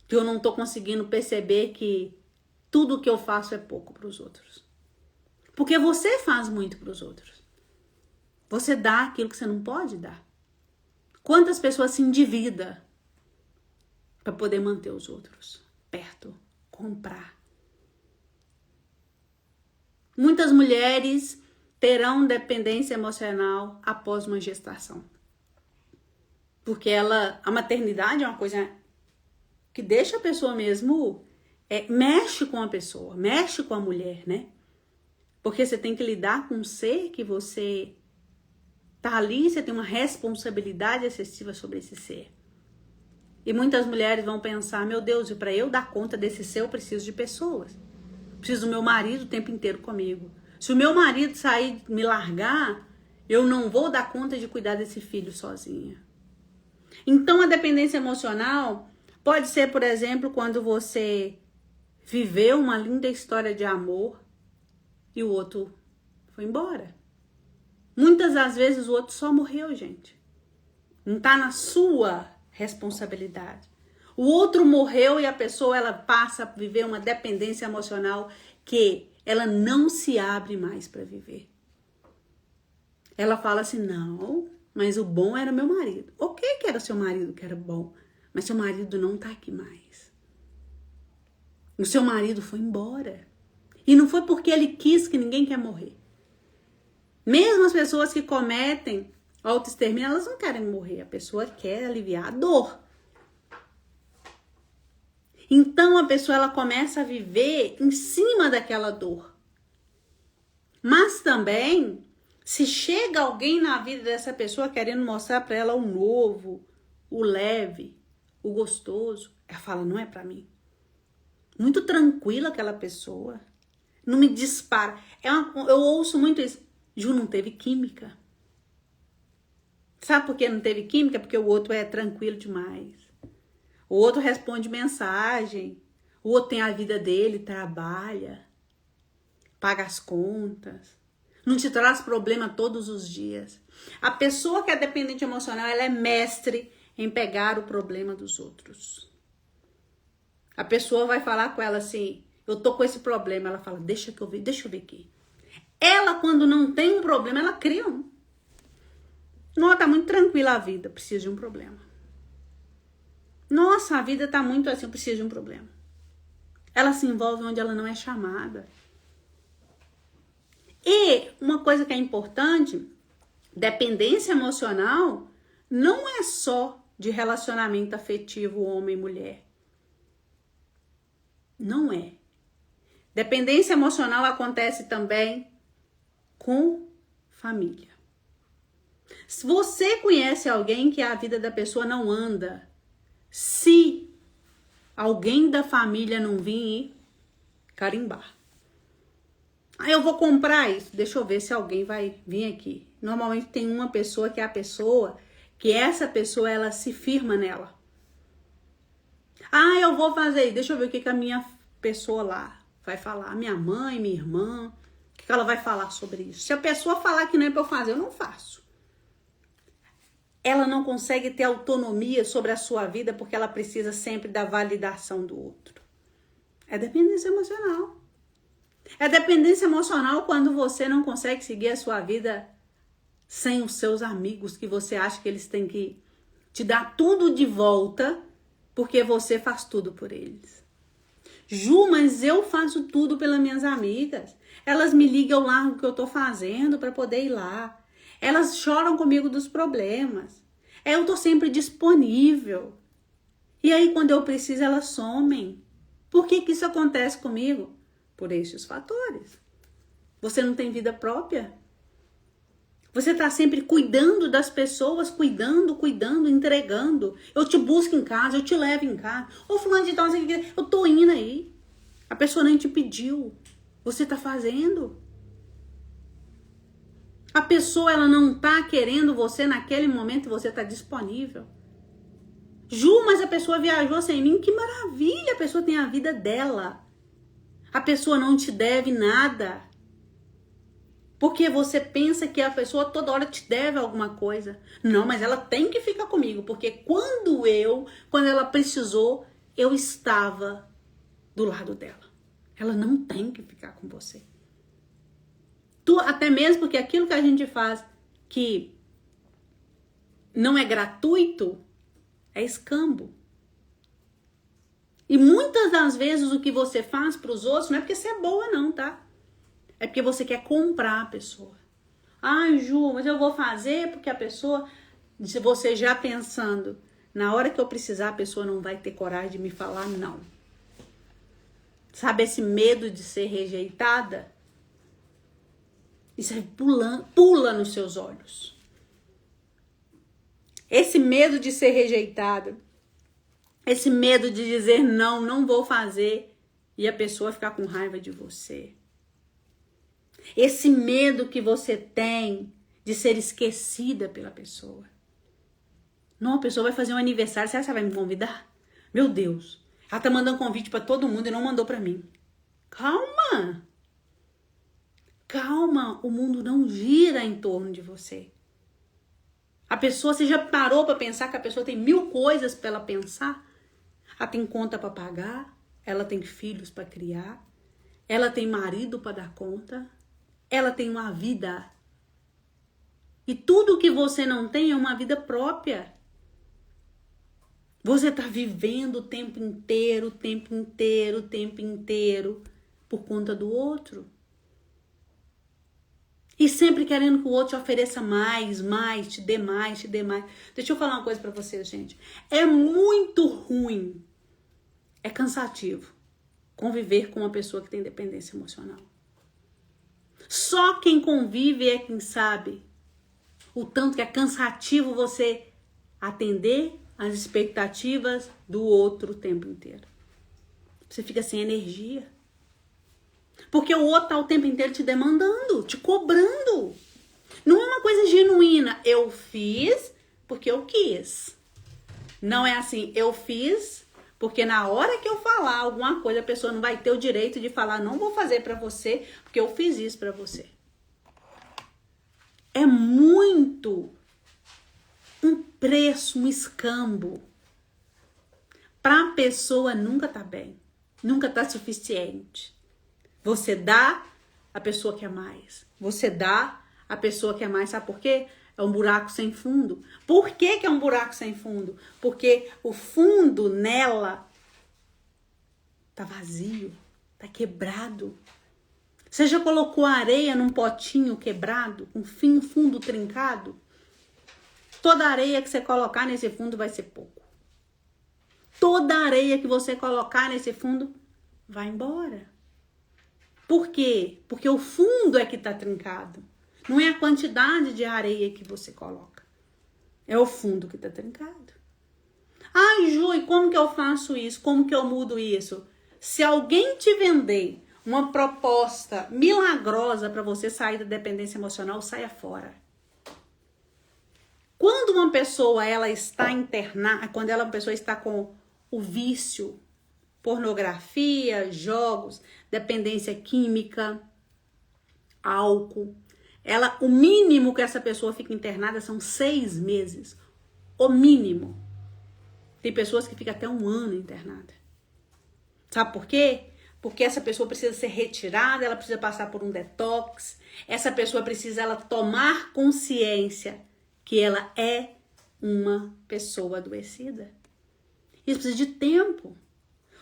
que eu não estou conseguindo perceber que tudo que eu faço é pouco para os outros? Porque você faz muito para os outros. Você dá aquilo que você não pode dar. Quantas pessoas se endividam para poder manter os outros perto, comprar? Muitas mulheres terão dependência emocional após uma gestação. Porque a maternidade é uma coisa que deixa a pessoa mesmo, mexe com a pessoa, mexe com a mulher, né? Porque você tem que lidar com um ser que você tá ali, você tem uma responsabilidade excessiva sobre esse ser. E muitas mulheres vão pensar: meu Deus, e para eu dar conta desse ser, eu preciso de pessoas. Preciso do meu marido o tempo inteiro comigo. Se o meu marido sair, me largar, eu não vou dar conta de cuidar desse filho sozinha. Então, a dependência emocional pode ser, por exemplo, quando você viveu uma linda história de amor e o outro foi embora. Muitas das vezes o outro só morreu, gente. Não tá na sua responsabilidade. O outro morreu e a pessoa ela passa a viver uma dependência emocional que ela não se abre mais para viver. Ela fala assim: não, mas o bom era meu marido. Ok que era seu marido que era bom, mas seu marido não tá aqui mais. O seu marido foi embora. E não foi porque ele quis, que ninguém quer morrer. Mesmo as pessoas que cometem autoextermínio, elas não querem morrer. A pessoa quer aliviar a dor. Então a pessoa ela começa a viver em cima daquela dor. Mas também, se chega alguém na vida dessa pessoa querendo mostrar para ela o novo, o leve, o gostoso, ela fala: não é para mim. Muito tranquila aquela pessoa. Não me dispara. Eu ouço muito isso. Ju, não teve química. Sabe por que não teve química? Porque o outro é tranquilo demais. O outro responde mensagem. O outro tem a vida dele, trabalha, paga as contas, não te traz problema todos os dias. A pessoa que é dependente emocional, ela é mestre em pegar o problema dos outros. A pessoa vai falar com ela assim, eu tô com esse problema. Ela fala, deixa eu ver aqui. Ela, quando não tem um problema, ela cria um. Não, tá muito tranquila a vida, precisa de um problema. Nossa, a vida tá muito assim, eu preciso de um problema. Ela se envolve onde ela não é chamada. E uma coisa que é importante, dependência emocional não é só de relacionamento afetivo homem e mulher. Não é. Dependência emocional acontece também com família. Se você conhece alguém que a vida da pessoa não anda, se alguém da família não vir carimbar. Aí eu vou comprar isso, deixa eu ver se alguém vai vir aqui. Normalmente tem uma pessoa que é a pessoa, que essa pessoa ela se firma nela. Ah, eu vou fazer isso, deixa eu ver o que a minha pessoa lá vai falar. Minha mãe, minha irmã, o que ela vai falar sobre isso. Se a pessoa falar que não é pra eu fazer, eu não faço. Ela não consegue ter autonomia sobre a sua vida porque ela precisa sempre da validação do outro. É dependência emocional. É dependência emocional quando você não consegue seguir a sua vida sem os seus amigos, que você acha que eles têm que te dar tudo de volta porque você faz tudo por eles. Ju, mas eu faço tudo pelas minhas amigas. Elas me ligam, eu largo o que eu tô fazendo para poder ir lá. Elas choram comigo dos problemas. Eu tô sempre disponível. E aí, quando eu preciso, elas somem. Por que isso acontece comigo? Por estes fatores. Você não tem vida própria? Você tá sempre cuidando das pessoas, cuidando, entregando. Eu te busco em casa, eu te levo em casa. Ô, fulano de tal, eu tô indo aí. A pessoa nem te pediu. Você tá fazendo. A pessoa, ela não tá querendo você naquele momento e você tá disponível. Ju, mas a pessoa viajou sem mim. Que maravilha, a pessoa tem a vida dela. A pessoa não te deve nada. Porque você pensa que a pessoa toda hora te deve alguma coisa. Não, mas ela tem que ficar comigo. Porque quando ela precisou, eu estava do lado dela. Ela não tem que ficar com você. Até mesmo porque aquilo que a gente faz que não é gratuito, é escambo. E muitas das vezes o que você faz para os outros não é porque você é boa não, tá? É porque você quer comprar a pessoa. Ai, Ju, mas eu vou fazer porque a pessoa, se você já pensando, na hora que eu precisar a pessoa não vai ter coragem de me falar não. Sabe esse medo de ser rejeitada? Isso aí pula nos seus olhos. Esse medo de ser rejeitada, esse medo de dizer não, não vou fazer e a pessoa ficar com raiva de você. Esse medo que você tem de ser esquecida pela pessoa. Não, a pessoa vai fazer um aniversário, será que ela vai me convidar? Meu Deus, ela tá mandando convite pra todo mundo e não mandou pra mim. Calma! Calma, o mundo não gira em torno de você. A pessoa, você já parou para pensar que a pessoa tem 1000 coisas para ela pensar? Ela tem conta para pagar, ela tem filhos para criar, ela tem marido para dar conta, ela tem uma vida. E tudo que você não tem é uma vida própria. Você está vivendo o tempo inteiro por conta do outro. E sempre querendo que o outro te ofereça mais, te dê mais. Deixa eu falar uma coisa pra vocês, gente. É muito ruim, é cansativo conviver com uma pessoa que tem dependência emocional. Só quem convive é quem sabe o tanto que é cansativo você atender as expectativas do outro o tempo inteiro. Você fica sem energia. Porque o outro tá o tempo inteiro te demandando, te cobrando. Não é uma coisa genuína. eu fiz porque eu quis. Não é assim, eu fiz porque na hora que eu falar alguma coisa, a pessoa não vai ter o direito de falar, não vou fazer pra você porque eu fiz isso pra você. É muito um preço, um escambo. Pra pessoa nunca tá bem, nunca tá suficiente. Você dá, a pessoa quer mais. Você dá, a pessoa quer mais. Sabe por quê? É um buraco sem fundo. Por que que é um buraco sem fundo? Porque o fundo nela tá vazio, tá quebrado. Você já colocou areia num potinho quebrado, com fundo trincado? Toda areia que você colocar nesse fundo vai ser pouco. Toda areia que você colocar nesse fundo vai embora. Por quê? Porque o fundo é que tá trincado. Não é a quantidade de areia que você coloca. É o fundo que tá trincado. Ai, Ju, e como que eu faço isso? Como que eu mudo isso? Se alguém te vender uma proposta milagrosa para você sair da dependência emocional, saia fora. Quando uma pessoa ela está internada, quando uma pessoa está com o vício, pornografia, jogos, dependência química, álcool, o mínimo que essa pessoa fica internada são 6 meses. O mínimo. Tem pessoas que ficam até 1 ano internada. Sabe por quê? Porque essa pessoa precisa ser retirada, ela precisa passar por um detox, essa pessoa precisa ela tomar consciência que ela é uma pessoa adoecida. Isso precisa de tempo.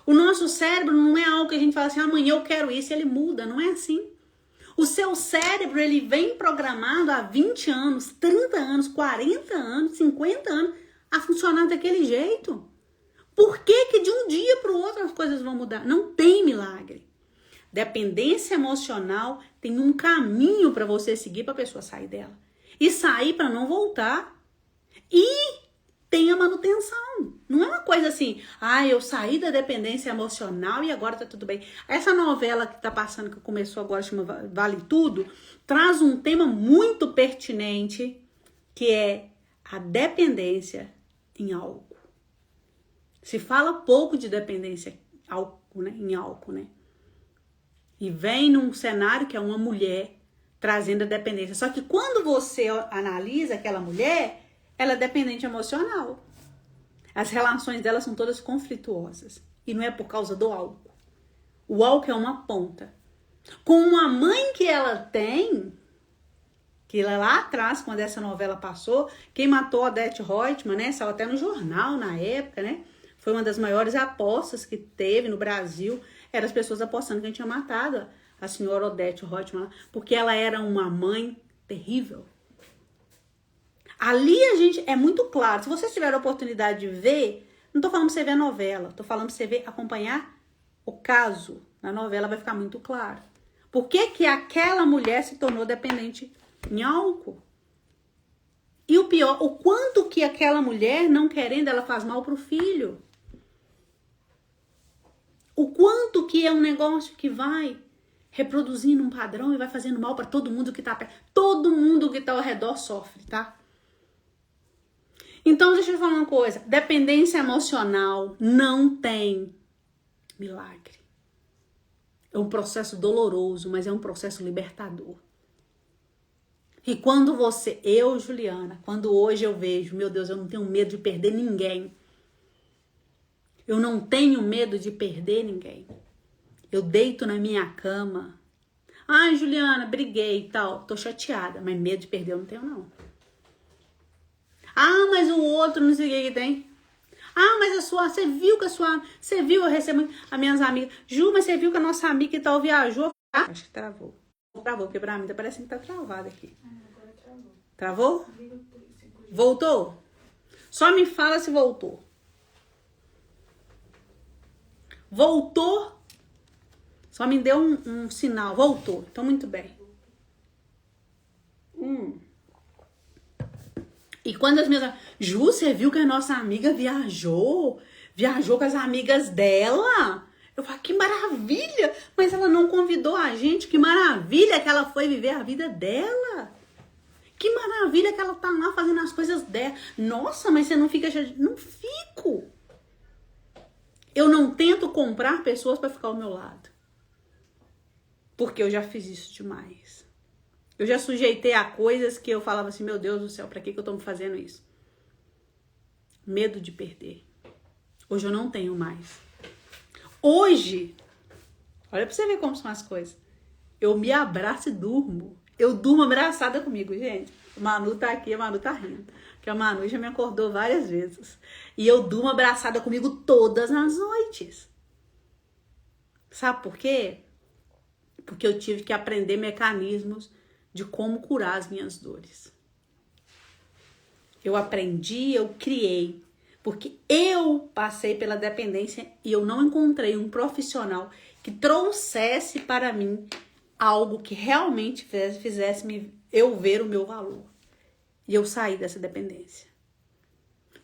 O nosso cérebro não é algo que a gente fala assim, amanhã eu quero isso e ele muda, não é assim. O seu cérebro, ele vem programado há 20 anos, 30 anos, 40 anos, 50 anos a funcionar daquele jeito. Por que que de um dia para o outro as coisas vão mudar? Não tem milagre. Dependência emocional tem um caminho para você seguir para a pessoa sair dela. E sair para não voltar. E tem a manutenção. Não é uma coisa assim, eu saí da dependência emocional e agora tá tudo bem. Essa novela que tá passando, que começou agora, chama Vale Tudo, traz um tema muito pertinente, que é a dependência em álcool. Se fala pouco de dependência em álcool, né? E vem num cenário que é uma mulher trazendo a dependência. Só que quando você analisa aquela mulher, ela é dependente emocional. As relações dela são todas conflituosas. E não é por causa do álcool. O álcool é uma ponta. Com a mãe que ela tem, que lá atrás, quando essa novela passou, quem matou a Odete Roitman, né? Saiu até no jornal na época, né? Foi uma das maiores apostas que teve no Brasil. Eram as pessoas apostando que a gente tinha matado a senhora Odete Roitman, porque ela era uma mãe terrível. Ali a gente, é muito claro, se vocês tiverem a oportunidade de ver, não tô falando pra você ver a novela, tô falando pra você ver, acompanhar o caso. Na novela vai ficar muito claro. Por que que aquela mulher se tornou dependente em álcool? E o pior, o quanto que aquela mulher, não querendo, ela faz mal pro filho. O quanto que é um negócio que vai reproduzindo um padrão e vai fazendo mal para todo mundo que tá perto. Todo mundo que tá ao redor sofre, tá? Então, deixa eu te falar uma coisa. Dependência emocional não tem milagre. É um processo doloroso, mas é um processo libertador. E quando Juliana, quando hoje eu vejo, meu Deus, eu não tenho medo de perder ninguém. Eu não tenho medo de perder ninguém. Eu deito na minha cama. Ai, Juliana, briguei e tal. Tô chateada, mas medo de perder eu não tenho, não. Ah, mas o outro não sei o que tem. Ah, mas você viu, eu recebo as minhas amigas. Ju, mas você viu que a nossa amiga que tal viajou? Acho que travou. Travou, porque pra mim tá parecendo que tá travado aqui. Agora travou. Travou? Voltou? Só me fala se voltou. Voltou? Só me deu um sinal. Voltou. Então, muito bem. E quando as minhas... Ju, você viu que a nossa amiga viajou? Viajou com as amigas dela? Eu falo, que maravilha! Mas ela não convidou a gente. Que maravilha que ela foi viver a vida dela. Que maravilha que ela tá lá fazendo as coisas dela. Nossa, mas você não fica... Não fico. Eu não tento comprar pessoas para ficar ao meu lado. Porque eu já fiz isso demais. Eu já sujeitei a coisas que eu falava assim, meu Deus do céu, pra que eu tô me fazendo isso? Medo de perder. Hoje eu não tenho mais. Hoje, olha pra você ver como são as coisas. Eu me abraço e durmo. Eu durmo abraçada comigo, gente. O Manu tá aqui, a Manu tá rindo. Porque a Manu já me acordou várias vezes. E eu durmo abraçada comigo todas as noites. Sabe por quê? Porque eu tive que aprender mecanismos de como curar as minhas dores. Eu aprendi, eu criei. Porque eu passei pela dependência e eu não encontrei um profissional que trouxesse para mim algo que realmente fizesse eu ver o meu valor. E eu saí dessa dependência.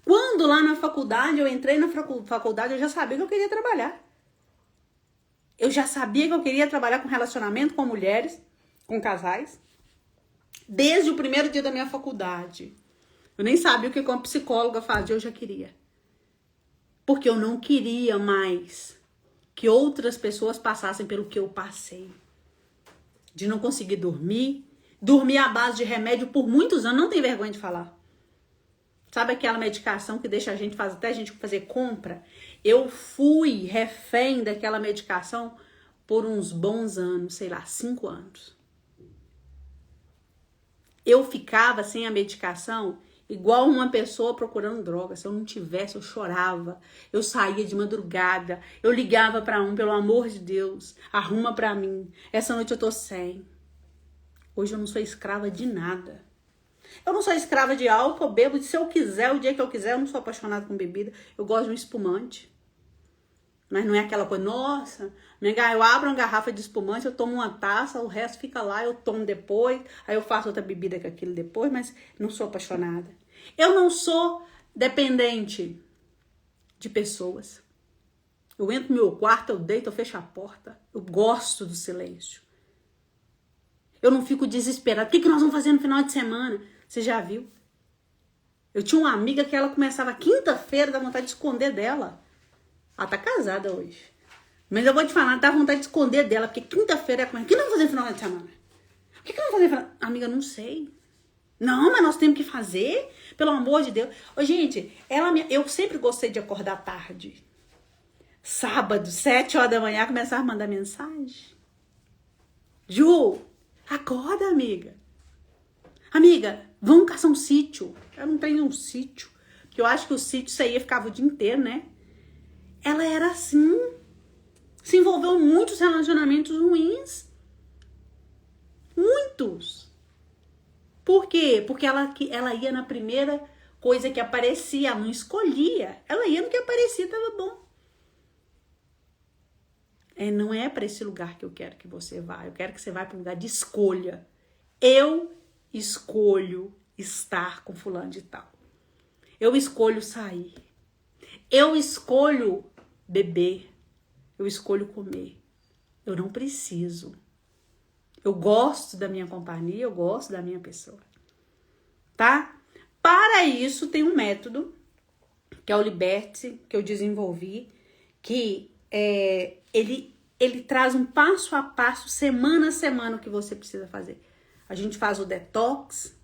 Quando lá na faculdade, eu entrei na faculdade, eu já sabia que eu queria trabalhar. Eu já sabia que eu queria trabalhar com relacionamento com mulheres, com casais. Desde o primeiro dia da minha faculdade. Eu nem sabia o que como psicóloga fazia, eu já queria. Porque eu não queria mais que outras pessoas passassem pelo que eu passei. De não conseguir dormir. Dormir à base de remédio por muitos anos, não tem vergonha de falar. Sabe aquela medicação que deixa a gente fazer, até a gente fazer compra? Eu fui refém daquela medicação por uns bons anos, sei lá, 5 anos. Eu ficava sem a medicação igual uma pessoa procurando droga. Se eu não tivesse, eu chorava. Eu saía de madrugada. Eu ligava para pelo amor de Deus, arruma para mim. Essa noite eu tô sem. Hoje eu não sou escrava de nada. Eu não sou escrava de álcool, eu bebo. Se eu quiser, o dia que eu quiser, eu não sou apaixonada com bebida. Eu gosto de um espumante. Mas não é aquela coisa, nossa, eu abro uma garrafa de espumante, eu tomo uma taça, o resto fica lá, eu tomo depois, aí eu faço outra bebida com aquilo depois, mas não sou apaixonada. Eu não sou dependente de pessoas. Eu entro no meu quarto, eu deito, eu fecho a porta. Eu gosto do silêncio. Eu não fico desesperada. O que nós vamos fazer no final de semana? Você já viu? Eu tinha uma amiga que ela começava quinta-feira, dá vontade de esconder dela. Ela tá casada hoje. Mas eu vou te falar, dá vontade de esconder dela, porque quinta-feira é começa. O que nós vamos fazer no final de semana? O que nós vamos fazer no final? Amiga, não sei. Não, mas nós temos que fazer, pelo amor de Deus. Ô, gente, eu sempre gostei de acordar tarde. Sábado, 7 horas da manhã, começava a mandar mensagem. Ju, acorda, amiga. Amiga, vamos caçar um sítio. Eu não tenho um sítio. Porque eu acho que o sítio, isso aí ficava o dia inteiro, né? Ela era assim. Se envolveu em muitos relacionamentos ruins. Muitos. Por quê? Porque ela ia na primeira coisa que aparecia. Ela não escolhia. Ela ia no que aparecia, estava bom. Não é para esse lugar que eu quero que você vá. Eu quero que você vá para um lugar de escolha. Eu escolho estar com fulano de tal. Eu escolho sair. Eu escolho beber. Eu escolho comer. Eu não preciso. Eu gosto da minha companhia, eu gosto da minha pessoa. Tá? Para isso tem um método, que é o Liberte, que eu desenvolvi, que ele traz um passo a passo, semana a semana, o que você precisa fazer. A gente faz o detox,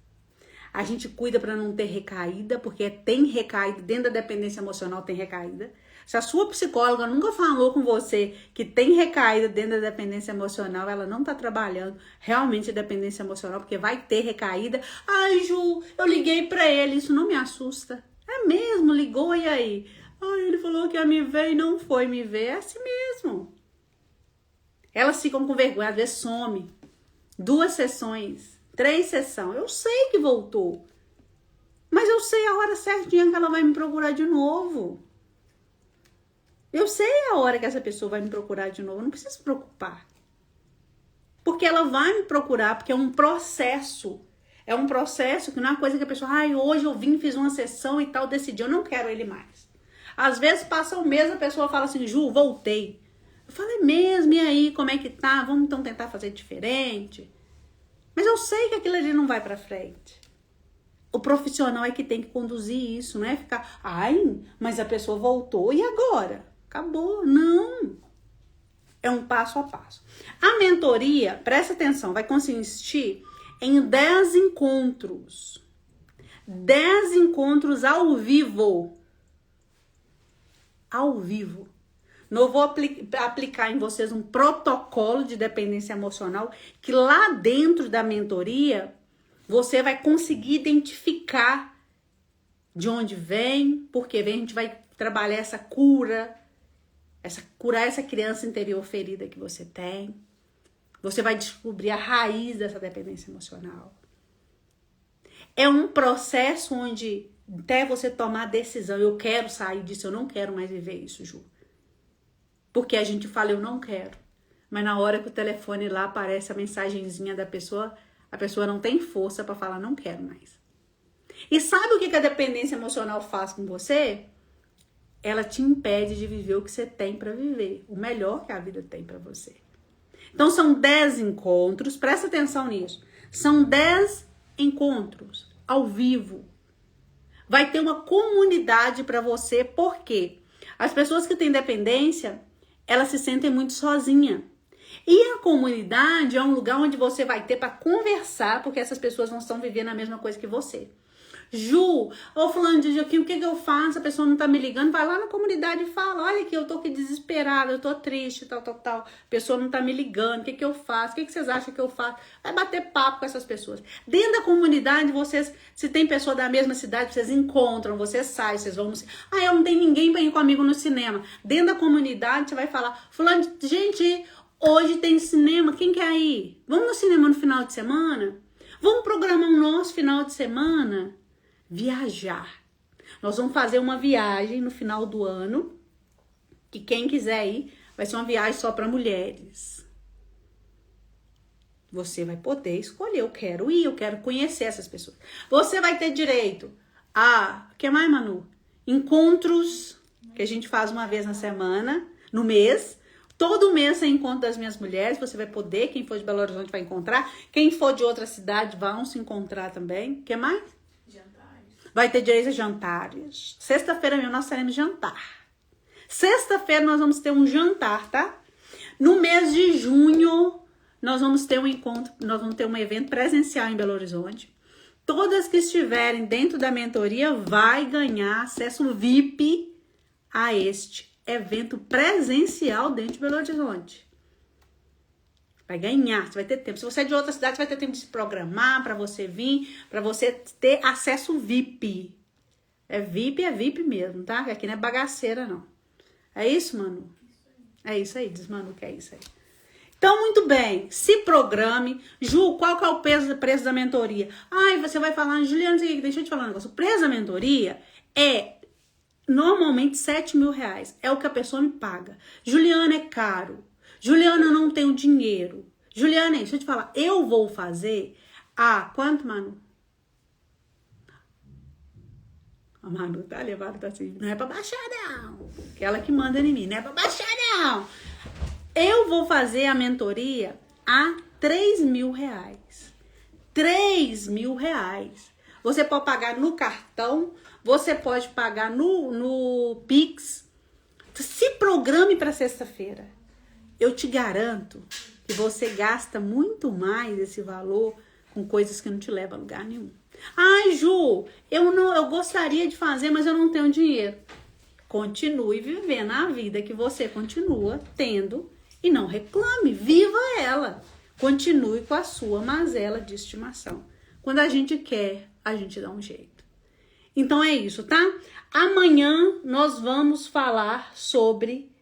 a gente cuida para não ter recaída, porque tem recaída, dentro da dependência emocional tem recaída. Se a sua psicóloga nunca falou com você que tem recaída dentro da dependência emocional, ela não tá trabalhando realmente a dependência emocional, porque vai ter recaída. Ai, Ju, eu liguei para ele, isso não me assusta. É mesmo, ligou, e aí? Ai, ele falou que ia me ver e não foi me ver, é assim mesmo. Elas ficam com vergonha, às vezes some. 2 sessões, 3 sessões, eu sei que voltou. Mas eu sei a hora certinha que ela vai me procurar de novo. Eu sei a hora que essa pessoa vai me procurar de novo, eu não preciso se preocupar. Porque ela vai me procurar, porque é um processo. É um processo que não é uma coisa que a pessoa, hoje eu vim, fiz uma sessão e tal, decidi, eu não quero ele mais. Às vezes passa um mês, a pessoa fala assim, Ju, voltei. Eu falei, mesmo, e aí, como é que tá? Vamos então tentar fazer diferente? Mas eu sei que aquilo ali não vai pra frente. O profissional é que tem que conduzir isso, não é ficar, ai, mas a pessoa voltou e agora? Acabou. Não. É um passo a passo. A mentoria, presta atenção, vai consistir em 10 encontros. 10 encontros ao vivo. Ao vivo. Não vou aplicar em vocês um protocolo de dependência emocional que lá dentro da mentoria você vai conseguir identificar de onde vem, porque vem, a gente vai trabalhar essa cura, curar essa criança interior ferida que você tem. Você vai descobrir a raiz dessa dependência emocional. É um processo onde até você tomar a decisão, eu quero sair disso, eu não quero mais viver isso, Ju. Porque a gente fala, eu não quero. Mas na hora que o telefone lá aparece a mensagenzinha da pessoa, a pessoa não tem força para falar, não quero mais. E sabe o que a dependência emocional faz com você? Ela te impede de viver o que você tem para viver, o melhor que a vida tem para você. Então são 10 encontros, presta atenção nisso. São 10 encontros ao vivo. Vai ter uma comunidade para você, porque as pessoas que têm dependência, elas se sentem muito sozinhas. E a comunidade é um lugar onde você vai ter para conversar, porque essas pessoas não estão vivendo a mesma coisa que você. Ju, ô fulano de aqui, o que eu faço? A pessoa não tá me ligando, vai lá na comunidade e fala, olha aqui, eu tô aqui desesperada, eu tô triste, tal. A pessoa não tá me ligando, o que eu faço? O que vocês acham que eu faço? Vai bater papo com essas pessoas. Dentro da comunidade, vocês, se tem pessoa da mesma cidade, vocês encontram, vocês saem, vocês vão no cinema. Ah, eu não tenho ninguém pra ir comigo no cinema. Dentro da comunidade, você vai falar, fulano, gente, hoje tem cinema, quem quer ir? Vamos no cinema no final de semana? Vamos programar um nosso final de semana? Viajar. Nós vamos fazer uma viagem no final do ano, que quem quiser ir, vai ser uma viagem só para mulheres. Você vai poder escolher, eu quero ir, eu quero conhecer essas pessoas. Você vai ter direito a, o que mais, Manu? Encontros, que a gente faz uma vez na semana, no mês. Todo mês tem encontro das minhas mulheres, você vai poder, quem for de Belo Horizonte vai encontrar, quem for de outra cidade vão se encontrar também. O que mais? Vai ter direito a jantares. Sexta-feira mesmo nós teremos jantar. Sexta-feira nós vamos ter um jantar, tá? No mês de junho nós vamos ter um encontro, nós vamos ter um evento presencial em Belo Horizonte. Todas que estiverem dentro da mentoria vai ganhar acesso VIP a este evento presencial dentro de Belo Horizonte. Vai ganhar, você vai ter tempo. Se você é de outra cidade, você vai ter tempo de se programar para você vir, para você ter acesso VIP. É VIP mesmo, tá? Aqui não é bagaceira, não. É isso, Manu? É isso aí, diz Manu que é isso aí. Então, muito bem, se programe. Ju, qual que é o preço da mentoria? Ai, você vai falar, Juliana, deixa eu te falar um negócio. O preço da mentoria é normalmente R$7.000. É o que a pessoa me paga. Juliana, é caro. Juliana, eu não tenho dinheiro. Juliana, deixa eu te falar, eu vou fazer quanto, Manu? A Manu tá levada, tá assim, não é pra baixar não. Aquela que manda em mim, não é pra baixar não. Eu vou fazer a mentoria a R$3.000. R$3.000. Você pode pagar no cartão, você pode pagar no Pix. Se programe para sexta-feira. Eu te garanto que você gasta muito mais esse valor com coisas que não te levam a lugar nenhum. Ai, Ju, eu gostaria de fazer, mas eu não tenho dinheiro. Continue vivendo a vida que você continua tendo e não reclame, viva ela. Continue com a sua mazela de estimação. Quando a gente quer, a gente dá um jeito. Então é isso, tá? Amanhã nós vamos falar sobre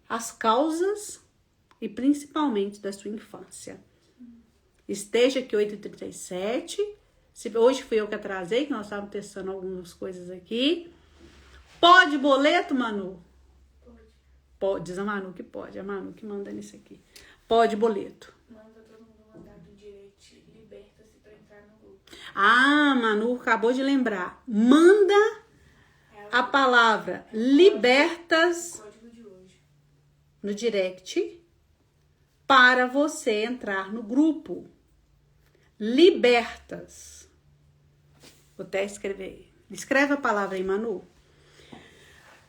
as causas e principalmente da sua infância. Esteja aqui 8h37. Hoje fui eu que atrasei, que nós estávamos testando algumas coisas aqui. Pode boleto, Manu? Pode. Diz a Manu que pode. A Manu que manda nisso aqui. Pode boleto. Manda todo mundo mandar do direito, liberta-se para entrar no grupo. Manu acabou de lembrar. Manda a palavra libertas no direct para você entrar no grupo. Libertas. Vou até escrever aí. Escreve a palavra aí, Manu.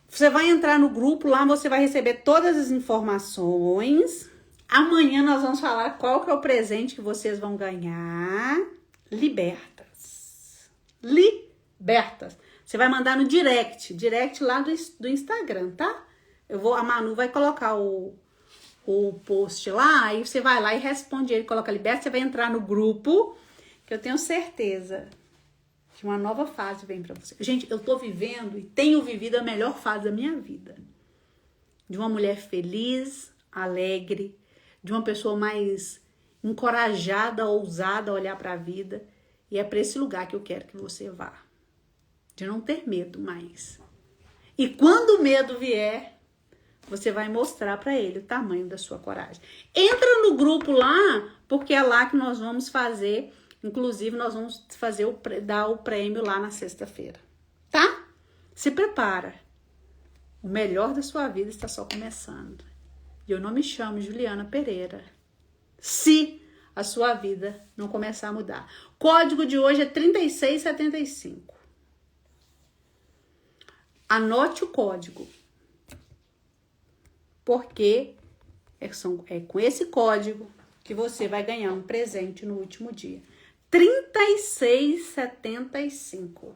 Você vai entrar no grupo, lá você vai receber todas as informações. Amanhã nós vamos falar qual que é o presente que vocês vão ganhar. Libertas. Libertas. Você vai mandar no direct lá do Instagram, tá? A Manu vai colocar o post lá, aí você vai lá e responde ele, coloca liberta, você vai entrar no grupo, que eu tenho certeza que uma nova fase vem pra você. Gente, eu tô vivendo e tenho vivido a melhor fase da minha vida. De uma mulher feliz, alegre, de uma pessoa mais encorajada, ousada a olhar pra vida. E é pra esse lugar que eu quero que você vá. De não ter medo mais. E quando o medo vier, você vai mostrar pra ele o tamanho da sua coragem. Entra no grupo lá, porque é lá que nós vamos fazer. Inclusive, nós vamos dar o prêmio lá na sexta-feira. Tá? Se prepara. O melhor da sua vida está só começando. E eu não me chamo Juliana Pereira. Se a sua vida não começar a mudar. Código de hoje é 3675. Anote o código. Porque é com esse código que você vai ganhar um presente no último dia. 3675.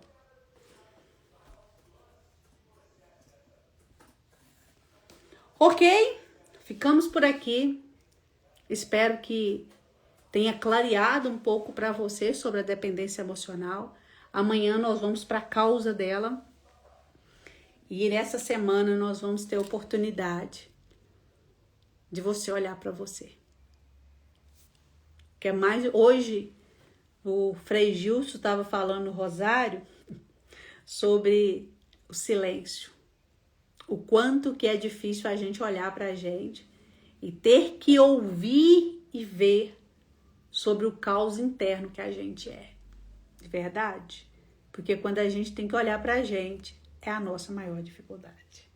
Ok? Ficamos por aqui. Espero que tenha clareado um pouco para você sobre a dependência emocional. Amanhã nós vamos para a causa dela. E nessa semana nós vamos ter a oportunidade de você olhar para você. Que é mais hoje o Frei Gilson estava falando no Rosário sobre o silêncio. O quanto que é difícil a gente olhar para a gente e ter que ouvir e ver sobre o caos interno que a gente é. De verdade? Porque quando a gente tem que olhar para a gente, é a nossa maior dificuldade.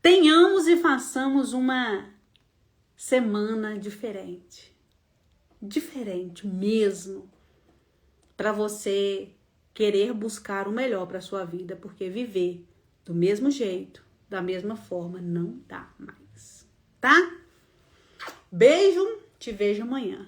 Tenhamos e façamos uma semana diferente. Diferente mesmo. Para você querer buscar o melhor para sua vida, porque viver do mesmo jeito, da mesma forma, não dá mais, tá? Beijo, te vejo amanhã.